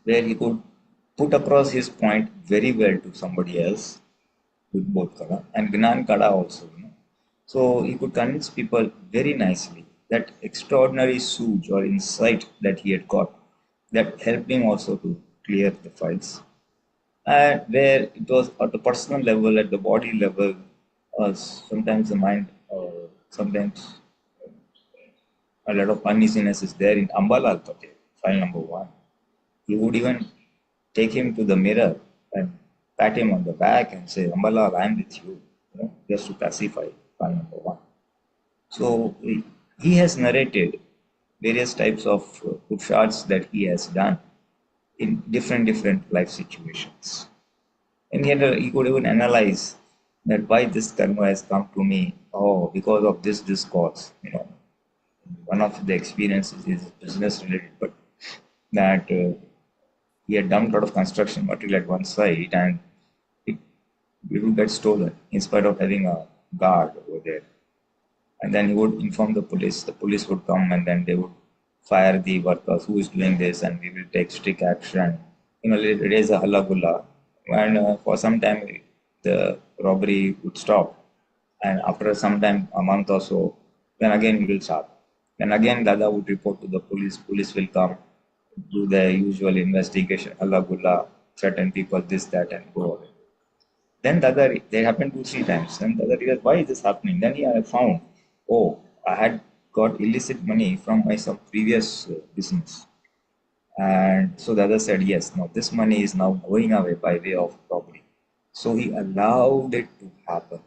Speaker 4: where he could put across his point very well to somebody else with both Kada and Gnan Kada also. So he could convince people very nicely. That extraordinary sooj or insight that he had got that helped him also to clear the files. And where it was at the personal level, at the body level, sometimes the mind, sometimes a lot of uneasiness is there in Ambalal Patel, file number 1. He would even take him to the mirror and pat him on the back and say, Ambalal, I am with you, just to pacify file number 1. So he has narrated various types of purusharths that he has done in different life situations. And yet he could even analyze that why this karma has come to me. Oh, because of this cause. One of the experiences is business related, but that he had dumped a lot of construction material at one site and it would get stolen in spite of having a guard over there. And then he would inform the police. The police would come and then they would fire the workers who is doing this, and we will take strict action. Raise a halla gulla. And for some time, the robbery would stop. And after some time, a month or so, then again it will start. Then again, Dada would report to the police. Police will come, do the usual investigation, halla gulla, threaten people, this, that, and go away. Then Dada, they happened 2-3 times. Then Dada realized, why is this happening? Then he found, oh, I had got illicit money from my some previous business. And so Dada said, yes, now this money is now going away by way of robbery. So he allowed it to happen,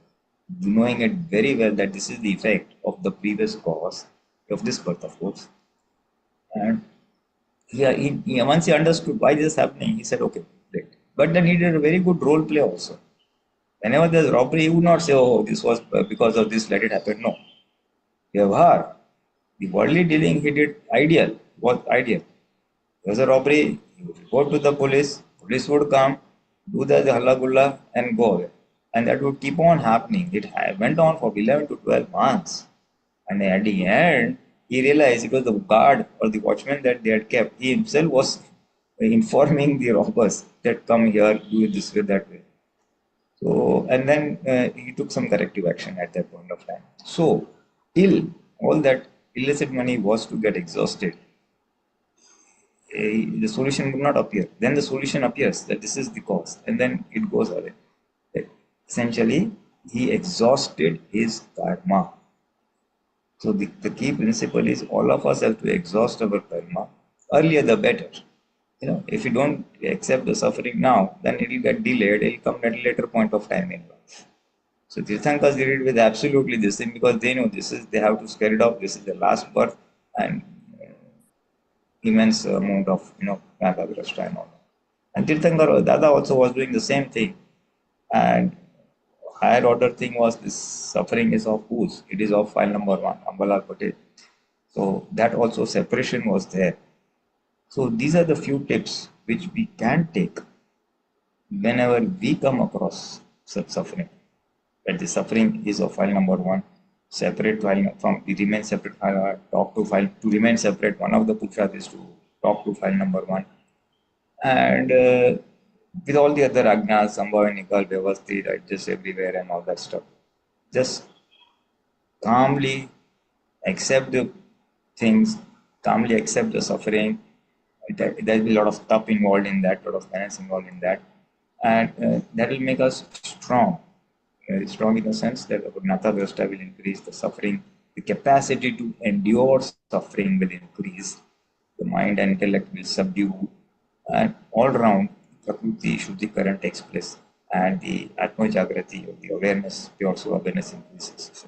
Speaker 4: knowing it very well that this is the effect of the previous cause of this birth, of course. And once he understood why this is happening, he said, okay, great. But then he did a very good role play also. Whenever there's robbery, he would not say, oh, this was because of this, let it happen. No. Vyavhar, the worldly dealing he did ideal. What ideal? There was a robbery, he would report to the police would come, do the halla gulla and go away. And that would keep on happening. It went on for 11 to 12 months. And at the end, he realized it was the guard or the watchman that they had kept. He himself was informing the robbers that come here, do it this way, that way. So, and then he took some corrective action at that point of time. So, till all that illicit money was to get exhausted, the solution would not appear. Then the solution appears that this is the cause, and then it goes away. Essentially, he exhausted his karma. So the key principle is all of us have to exhaust our karma. Earlier the better. If you don't accept the suffering now, then it will get delayed. It will come at a later point of time in life. So Tirthankas did it with absolutely this thing because they know they have to scare it off. This is the last birth and immense amount of Nagagrashta and all that. And Tirthankar Dada also was doing the same thing. And higher order thing was this suffering is of whose? It is of file number 1, Ambalal Patel. So that also separation was there. So these are the few tips which we can take whenever we come across such suffering. That the suffering is of file number 1, separate file from the remain separate file, talk to file to remain separate. One of the purusharths is to talk to file number 1. And with all the other agnas, Sambhava, Nikal, Vyavasthit, just everywhere and all that stuff. Just calmly accept the things, calmly accept the suffering. There will be a lot of stuff involved in that, a lot of penance involved in that. And that will make us strong. Strong in the sense that our Nata Drashta will increase, the suffering, the capacity to endure suffering will increase, the mind and intellect will subdue, and all round Prakriti Shuddhi current takes place, and the Atma Jagrati, or the awareness, pure soul awareness increases.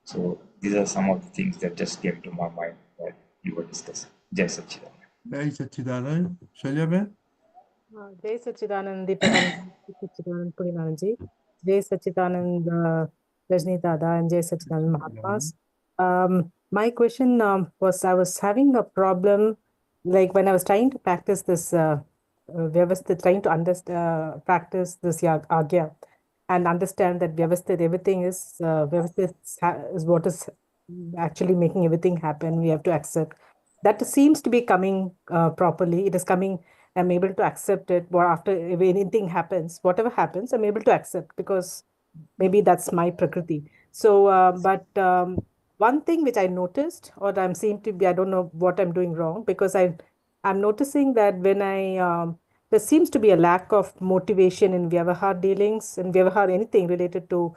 Speaker 4: So these are some of the things that just came to my mind while you were discussing. Jai Satchidanand.
Speaker 2: Jai Sachidanand. Shalya
Speaker 6: Jai Sachidanand, Deepakanandji, Sachidanand Pulinanandji, Jai Sachidanand Rajni Dada, and Jai Sachidanand Mahatmas. My question was, I was having a problem, like when I was trying to practice this, Vyavasthit, trying to understand, practice this Agya, and understand that Vyavasthit, everything is, Vyavasthit is what is actually making everything happen. We have to accept. That seems to be coming properly. It is coming. I'm able to accept it. Or after, if anything happens, whatever happens, I'm able to accept because maybe that's my prakriti. So, one thing which I noticed, or I'm seem to be, I don't know what I'm doing wrong, because I'm noticing that when there seems to be a lack of motivation in Vyavahar dealings, in Vyavahar, anything related to,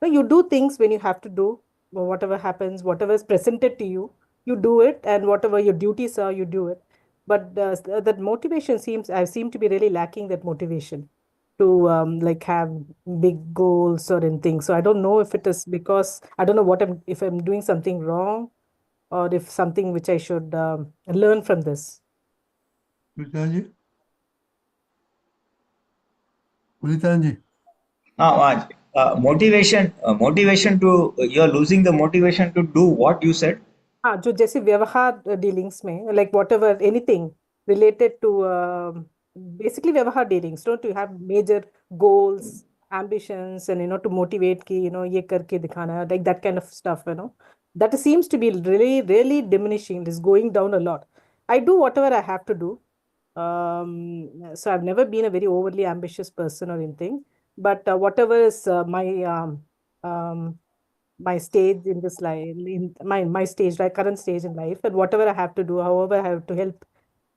Speaker 6: you do things when you have to do, or whatever happens, whatever is presented to you, you do it, and whatever your duties are, you do it. But that motivation I seem to be really lacking that motivation to like have big goals or anything. So I don't know if it is because I don't know if I'm doing something wrong or if something which I should learn from this.
Speaker 2: Pulitanji. Pulitanji.
Speaker 4: Motivation to you're losing the motivation to do what you said.
Speaker 6: हाँ जो जैसे व्यवहार dealings में like whatever anything related to basically व्यवहार dealings, don't you have major goals, ambitions, and to motivate कि ये करके दिखाना, like that kind of stuff, that seems to be really really diminishing. It is going down a lot. I do whatever I have to do. So I've never been a very overly ambitious person or anything, but whatever is my stage in this life, in my stage, like current stage in life, and whatever I have to do, however I have to help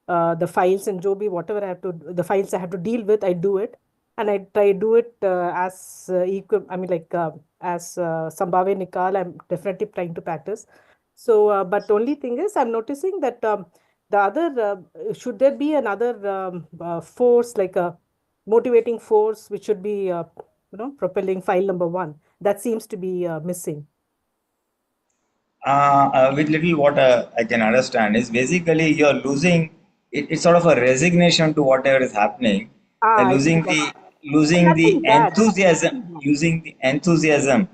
Speaker 6: the files and Joby, whatever I have to, the files I have to deal with, I do it, and I try to do it as equal. I mean, like as Sambhave Nikal, I'm definitely trying to practice. So, but only thing is, I'm noticing that the other should there be another force, like a motivating force, which should be propelling file number one. That seems to be missing.
Speaker 4: With little what I can understand is basically you're losing. It's sort of a resignation to whatever is happening,
Speaker 6: I think that
Speaker 4: losing the
Speaker 6: nothing bad.
Speaker 4: enthusiasm,
Speaker 6: Nothing bad.
Speaker 4: losing the enthusiasm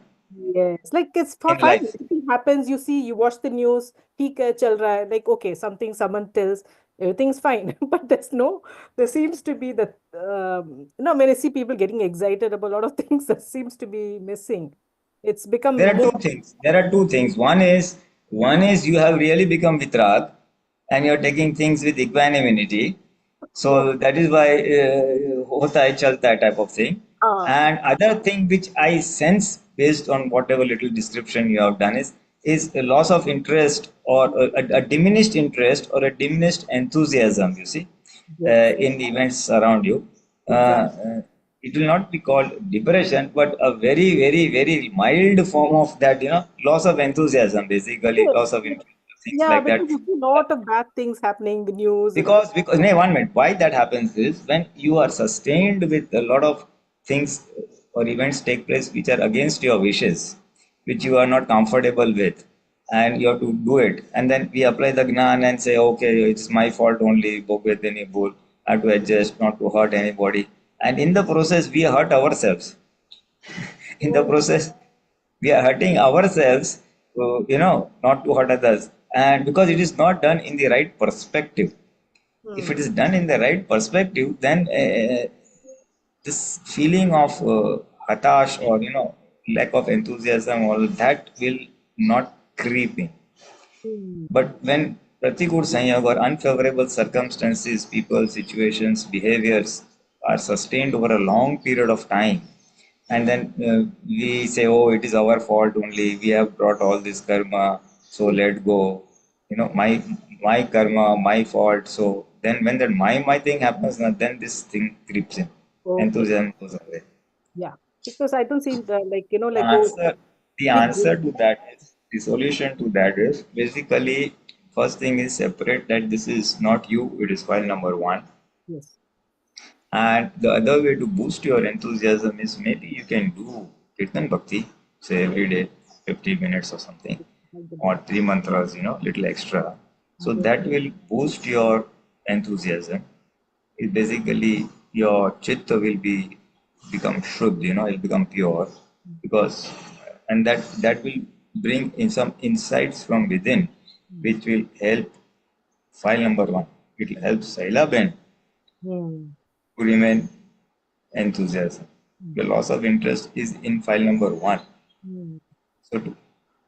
Speaker 6: Yes, like it's
Speaker 4: in
Speaker 6: fine.
Speaker 4: life.
Speaker 6: Everything happens. You see, you watch the news. ठीक है, चल रहा है. Like okay, someone tells everything's fine, but there seems to be that when I see people getting excited about a lot of things, that seems to be missing. It's become
Speaker 4: There are
Speaker 6: more.
Speaker 4: two things. There are two things. One is you have really become vitrag, and you're taking things with equanimity. So that is why hota hai chalta hai type of thing.
Speaker 6: Ah,
Speaker 4: And other thing which I sense based on whatever little description you have done is a loss of interest or a diminished interest or a diminished enthusiasm. You see,
Speaker 6: yes,
Speaker 4: in the events around you.
Speaker 6: exactly.
Speaker 4: It will not be called depression, but a very, very, very mild form of that, loss of enthusiasm, basically,
Speaker 6: Yes,
Speaker 4: loss of interest, things
Speaker 6: yeah,
Speaker 4: like that.
Speaker 6: because you see a lot of bad things happening, the news and
Speaker 4: Because no, 1 minute, why that happens is when you are sustained with a lot of things or events take place which are against your wishes, which you are not comfortable with, and you have to do it. And then we apply the gnan and say, okay, it's my fault only, I have to adjust, not to hurt anybody. And in the process, we hurt ourselves. In the
Speaker 6: oh,
Speaker 4: process, we are hurting ourselves, not to hurt others. And because it is not done in the right perspective. If it
Speaker 6: hmm.
Speaker 4: is done in the right perspective, then this feeling of hatash or lack of enthusiasm, all that will not creep in.
Speaker 6: Hmm.
Speaker 4: But when Pratikur Sanyog or unfavorable circumstances, people, situations, behaviors are sustained over a long period of time, and then we say, oh, it is our fault only, we have brought all this karma, so let go. My karma, my fault. So then when that my thing happens, then this thing creeps in.
Speaker 6: Okay.
Speaker 4: Enthusiasm goes away.
Speaker 6: Yeah, because I don't see
Speaker 4: The
Speaker 6: like
Speaker 4: answer, the
Speaker 6: big
Speaker 4: answer
Speaker 6: goals.
Speaker 4: to that is, the solution to that is basically, first thing is separate that this is not you, it is file number one.
Speaker 6: Yes.
Speaker 4: And the other way to boost your enthusiasm is maybe you can do Kirtan Bhakti, say every day, 50 minutes or something,
Speaker 6: I'll get
Speaker 4: or
Speaker 6: that.
Speaker 4: three mantras, little extra.
Speaker 6: I'll
Speaker 4: So
Speaker 6: get
Speaker 4: that will boost your enthusiasm, is basically your chitta will become shuddh, it'll become pure, because and that will bring in some insights from within, which will help file number one. It will help Saila Ben
Speaker 6: Mm.
Speaker 4: to remain enthusiasm. The loss of interest is in file number one.
Speaker 6: Mm.
Speaker 4: So to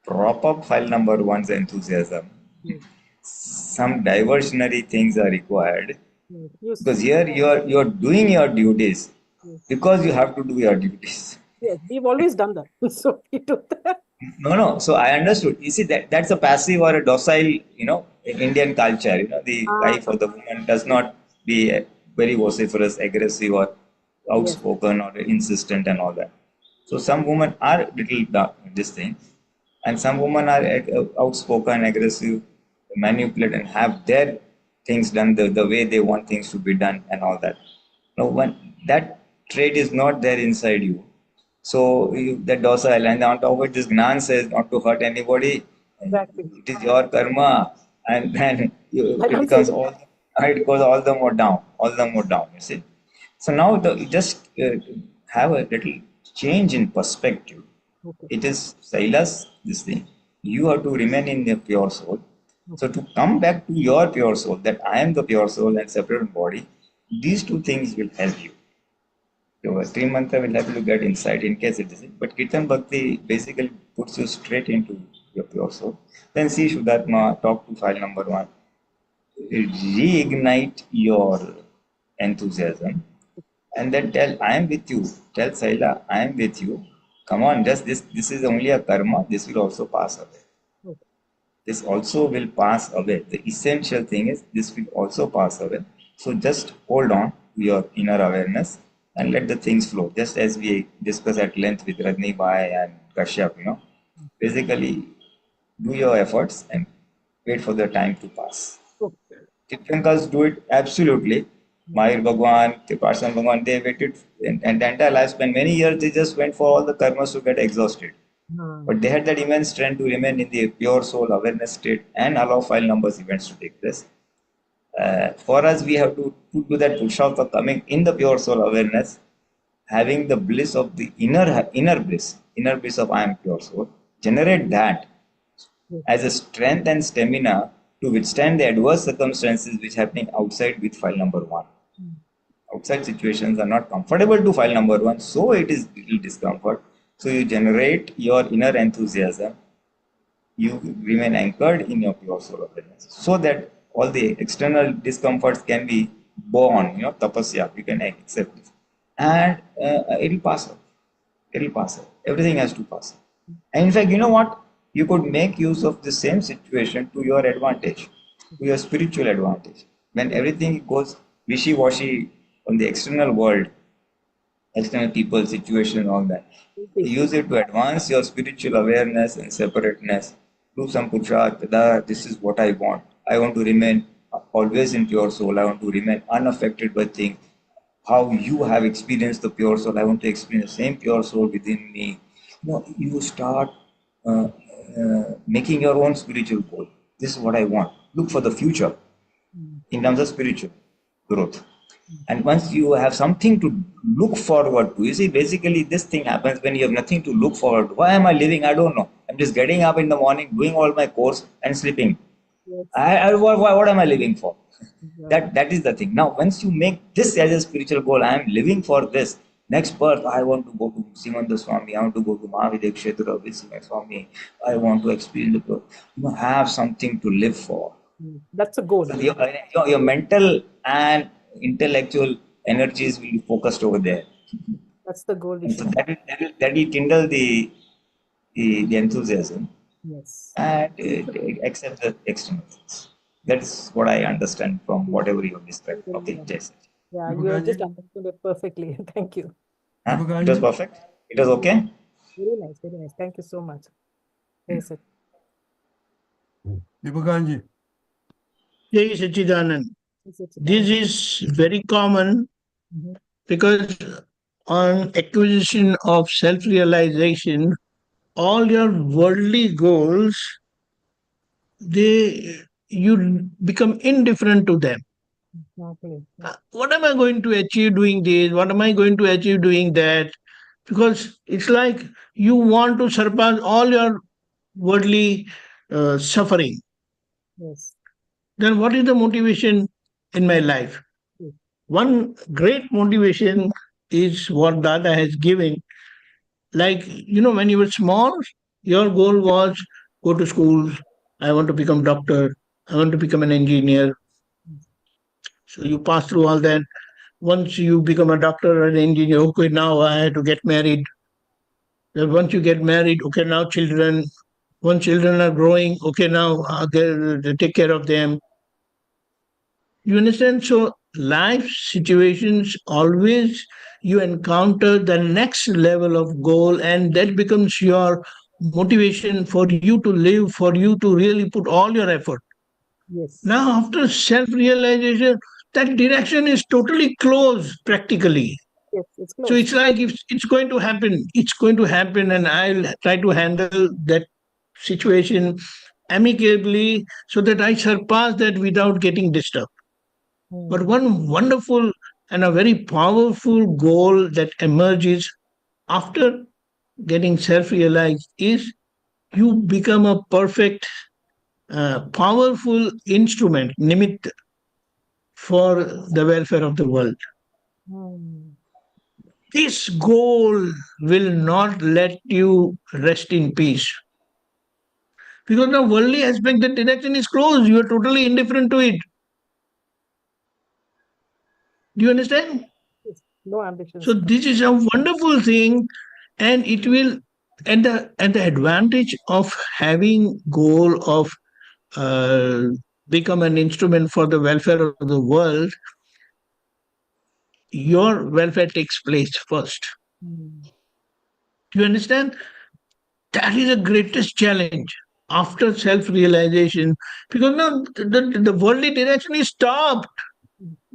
Speaker 4: prop up file number one's enthusiasm,
Speaker 6: Yes.
Speaker 4: some diversionary things are required,
Speaker 6: Yes. Yes.
Speaker 4: because here you're doing your duties
Speaker 6: Yes.
Speaker 4: because you have to do your duties.
Speaker 6: Yes. We've always done that. So we do that.
Speaker 4: No. So I understood. You see, that's a passive or a docile, Indian culture. The
Speaker 6: Ah,
Speaker 4: wife or the woman does not be very vociferous, aggressive, or
Speaker 6: yes.
Speaker 4: outspoken or insistent and all that. So some women are little this thing, and some women are outspoken, aggressive, manipulate, and have their things done the way they want things to be done and all that. Now, when that trait is not there inside you, so that docile, and on top of it, this Gnan says not to hurt anybody.
Speaker 6: Exactly.
Speaker 4: It is your karma, and then
Speaker 6: I
Speaker 4: it
Speaker 6: don't say
Speaker 4: becomes
Speaker 6: that.
Speaker 4: it goes all the more down, all the more down. You see. So now you just have a little change in perspective.
Speaker 6: Okay.
Speaker 4: It is Silas, this thing. You have to remain in the pure soul. So
Speaker 6: Okay.
Speaker 4: to come back to your pure soul, that I am the pure soul and separate body, these two things will help you. Your three mantra will help you to get insight in case it isn't. But Kirtan Bhakti basically puts you straight into your pure soul. Then see Shuddhatma, talk to file number one. Reignite your enthusiasm. And then tell, I am with you. Tell Saila, I am with you. Come on, just this is only a karma. This will also pass away.
Speaker 6: Okay.
Speaker 4: This also will pass away. The essential thing is this will also pass away. So just hold on to your inner awareness and let the things flow. Just as we discussed at length with Rajni Bhai and Kashyap, basically do your efforts and wait for the time to pass.
Speaker 6: Okay.
Speaker 4: Tirthankars do it absolutely. Mahir Bhagwan, Parsan Bhagwan, they waited and the entire lifespan, many years, they just went for all the karmas to get exhausted. But they had that immense strength to remain in the pure soul awareness state and allow file numbers events to take place. For us, we have to do that Purusharth of coming in the pure soul awareness, having the bliss of the inner bliss of I am pure soul, generate that as a strength and stamina to withstand the adverse circumstances which are happening outside with file number one. Outside situations are not comfortable to file number one, so it is little discomfort. So you generate your inner enthusiasm, you remain anchored in your pure soul awareness, so that all the external discomforts can be borne, tapasya, you can accept it. And it'll pass up. It'll pass up. Everything has to pass up. And in fact, you know what? You could make use of the same situation to your advantage, to your spiritual advantage. When everything goes wishy-washy on the external world, external people, situation, all that, use it to advance your spiritual awareness and separateness. Do some Purusharth, this is what I want. I want to remain always in pure soul. I want to remain unaffected by things. How you have experienced the pure soul, I want to experience the same pure soul within me. You start making your own spiritual goal. This is what I want. Look for the future in terms of spiritual growth. And once you have something to look forward to, you see, basically this thing happens when you have nothing to look forward to. Why am I living? I don't know. I'm just getting up in the morning, doing all my course and sleeping.
Speaker 6: Yes.
Speaker 4: What am I living for? That is the thing. Now, once you make this as a spiritual goal, I am living for this. Next birth, I want to go to Simanda Swami. I want to go to Mahavidya Kshetra with Swami. I want to experience the birth. Have something to live for.
Speaker 6: That's a goal.
Speaker 4: So your mental and intellectual energies will be focused over there.
Speaker 6: That's the goal we
Speaker 4: So
Speaker 6: should.
Speaker 4: that will kindle the enthusiasm.
Speaker 6: Yes.
Speaker 4: And accept the external things. That's what I understand from whatever you have described. Okay, JSS.
Speaker 6: Yeah, you have just understood it perfectly. Thank you.
Speaker 4: It was perfect? It was okay?
Speaker 6: Very nice, very nice. Thank you so much. Yes, sir.
Speaker 2: Deepakanandji.
Speaker 3: Jai Sachidanand. This is very common because on acquisition of self-realization, all your worldly goals, you become indifferent to them.
Speaker 6: Exactly.
Speaker 3: What am I going to achieve doing this? What am I going to achieve doing that? Because it's like you want to surpass all your worldly suffering.
Speaker 6: Yes.
Speaker 3: Then what is the motivation in my life?
Speaker 6: Yes.
Speaker 3: One great motivation is what Dada has given. Like, when you were small, your goal was go to school. I want to become doctor. I want to become an engineer. So you pass through all that. Once you become a doctor or an engineer, okay, now I have to get married. Then once you get married, okay, now children. Once children are growing, okay, now they take care of them. You understand? So life situations always you encounter the next level of goal, and that becomes your motivation for you to live, for you to really put all your effort.
Speaker 6: Yes.
Speaker 3: Now, after self-realization, that direction is totally closed practically.
Speaker 6: Yes, it's
Speaker 3: So
Speaker 6: close.
Speaker 3: it's like if it's going to happen, it's going to happen, and I'll try to handle that situation amicably so that I surpass that without getting disturbed. But one wonderful and a very powerful goal that emerges after getting self realized is you become a perfect, powerful instrument, nimit, for the welfare of the world.
Speaker 6: Hmm.
Speaker 3: This goal will not let you rest in peace. Because the worldly aspect, the direction is closed. You are totally indifferent to it. Do you understand?
Speaker 6: Yes. No ambitions.
Speaker 3: So this is a wonderful thing, and it will, and the advantage of having goal of uh, become an instrument for the welfare of the world. Your welfare takes place first.
Speaker 6: Hmm.
Speaker 3: Do you understand? That is the greatest challenge after self-realization, because now the worldly direction is stopped.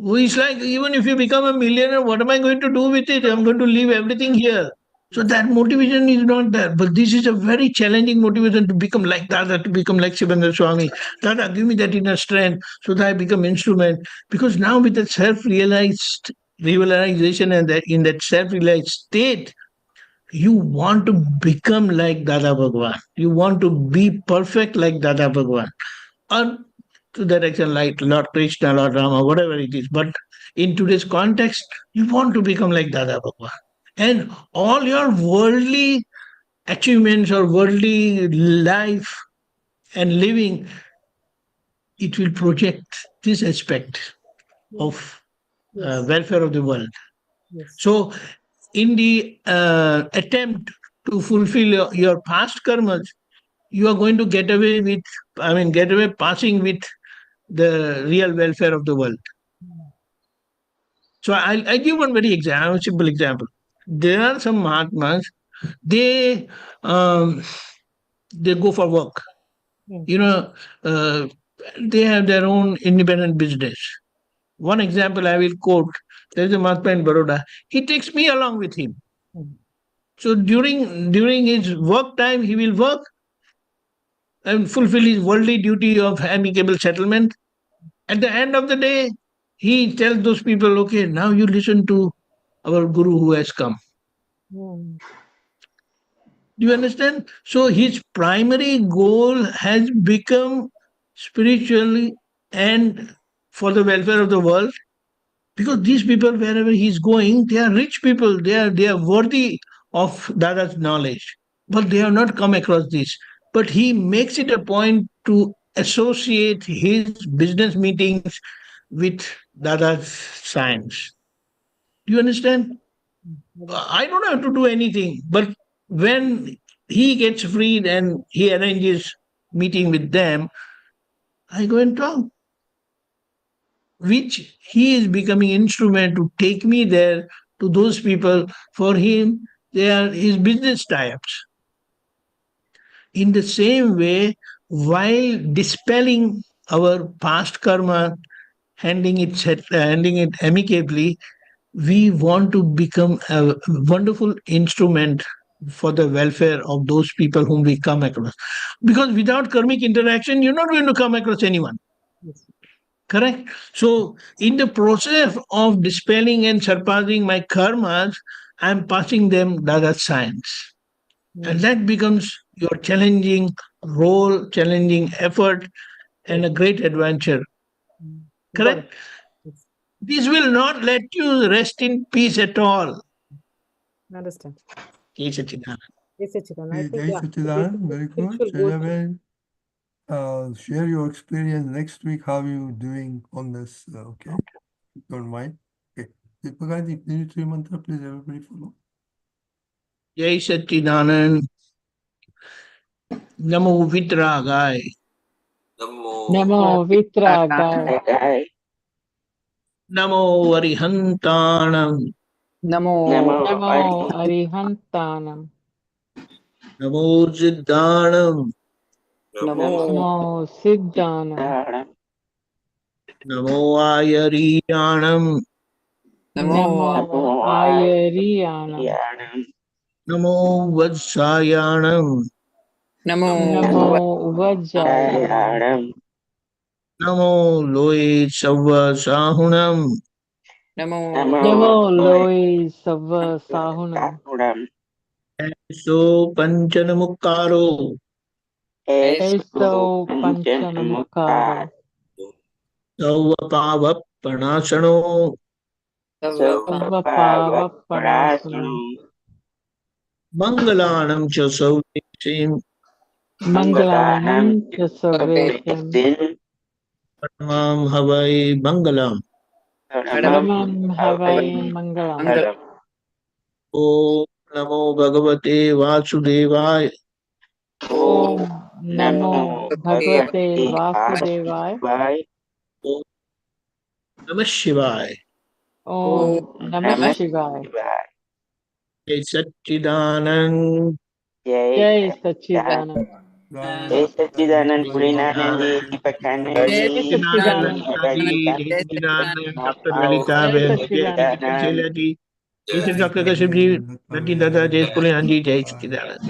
Speaker 3: It's like even if you become a millionaire, what am I going to do with it? I'm going to leave everything here. So that motivation is not there. But this is a very challenging motivation to become like Dada, to become like Shivendra Swami. Dada, give me that inner strength so that I become instrument. Because now with that self-realized realization and that in that self-realized state, you want to become like Dada Bhagwan. You want to be perfect like Dada Bhagwan. Or to that extent, like Lord Krishna, Lord Rama, whatever it is. But in today's context, you want to become like Dada Bhagwan. And all your worldly achievements or worldly life and living, it will project this aspect of
Speaker 6: Yes.
Speaker 3: welfare of the world.
Speaker 6: Yes.
Speaker 3: So, in the attempt to fulfill your past karmas, you are going to get away with, get away passing with the real welfare of the world. So, I give one very simple example. There are some Mahatmas, they um, they go for work.
Speaker 6: Hmm.
Speaker 3: Uh, they have their own independent business. One example I will quote: there is a Mahatma in Baroda. He takes me along with him.
Speaker 6: Hmm.
Speaker 3: So during his work time, he will work and fulfill his worldly duty of amicable settlement. At the end of the day, he tells those people, "Okay, now you listen to our guru who has come."
Speaker 6: Hmm.
Speaker 3: Do you understand? So his primary goal has become spiritually and for the welfare of the world. Because these people, wherever he's going, they are rich people. They are worthy of Dada's knowledge. But they have not come across this. But he makes it a point to associate his business meetings with Dada's science. Do you understand? I don't have to do anything. But when he gets freed and he arranges meeting with them, I go and talk, which he is becoming instrument to take me there to those people. For him, they are his business tie-ups. In the same way, while dispelling our past karma, handing it amicably, we want to become a wonderful instrument for the welfare of those people whom we come across. Because without karmic interaction, you're not going to come across anyone.
Speaker 6: Yes.
Speaker 3: Correct? So, in the process of dispelling and surpassing my karmas, I am passing them Dada science. And that becomes your challenging role, challenging effort, and a great adventure. Correct? This will not let you rest in peace at all.
Speaker 6: Understand.
Speaker 3: Jai Sachidanand.
Speaker 6: Jai Sachidanand. I think,
Speaker 2: Jai Sachidanand, very good. Shayaben, share your experience next week, how you doing on this, okay? If you don't mind. Okay. Deepakanandji, Three mantra, please everybody follow.
Speaker 3: Jai Sachidanand. Namo Vitragai.
Speaker 7: Namo Vitragai.
Speaker 3: Namo Arihantanam.
Speaker 7: Namo Arihantanam.
Speaker 3: Namo Siddhanam.
Speaker 7: Namo Siddhanam.
Speaker 3: Namo Ayariyanam.
Speaker 7: Namo Ayariyanam.
Speaker 3: Namo Vatsayanam.
Speaker 7: Namo Vajjayanam.
Speaker 3: Namo Loe Sava Sahunam.
Speaker 7: Namo Loe Sava Sahunam.
Speaker 3: So Panchanamukaro.
Speaker 7: Eso Panchanamukaro.
Speaker 3: Sauva Pava Panasano.
Speaker 7: Sarva Pava Panasanam.
Speaker 3: Mangalanam cha Saudesim.
Speaker 7: Mangalanam Chasavesim.
Speaker 3: Paramam Havai Mangalam.
Speaker 7: Paramam Havai Mangalam.
Speaker 3: Om Namo Bhagavate Vasudevaya.
Speaker 7: Om Namo Bhagavate Vasudevaya.
Speaker 3: Om Namah Shivaya.
Speaker 7: Om Namah Shivaya.
Speaker 3: Jai Sachidanand.
Speaker 7: Jai Sachidanand.
Speaker 1: Jai Sachidanand Pulinanandji,
Speaker 3: Jai
Speaker 1: Deepakanandji,
Speaker 3: Sachidanand
Speaker 7: Sachidanand.
Speaker 3: Lataji. Jai Sachidanand Dr. Lalita Ben. Jai Sachidanand Sheila ji. Jai Sachidanand Dr. Kashyap ji. Nati Dada Jai Pulinanandji. Jai Sachidanand.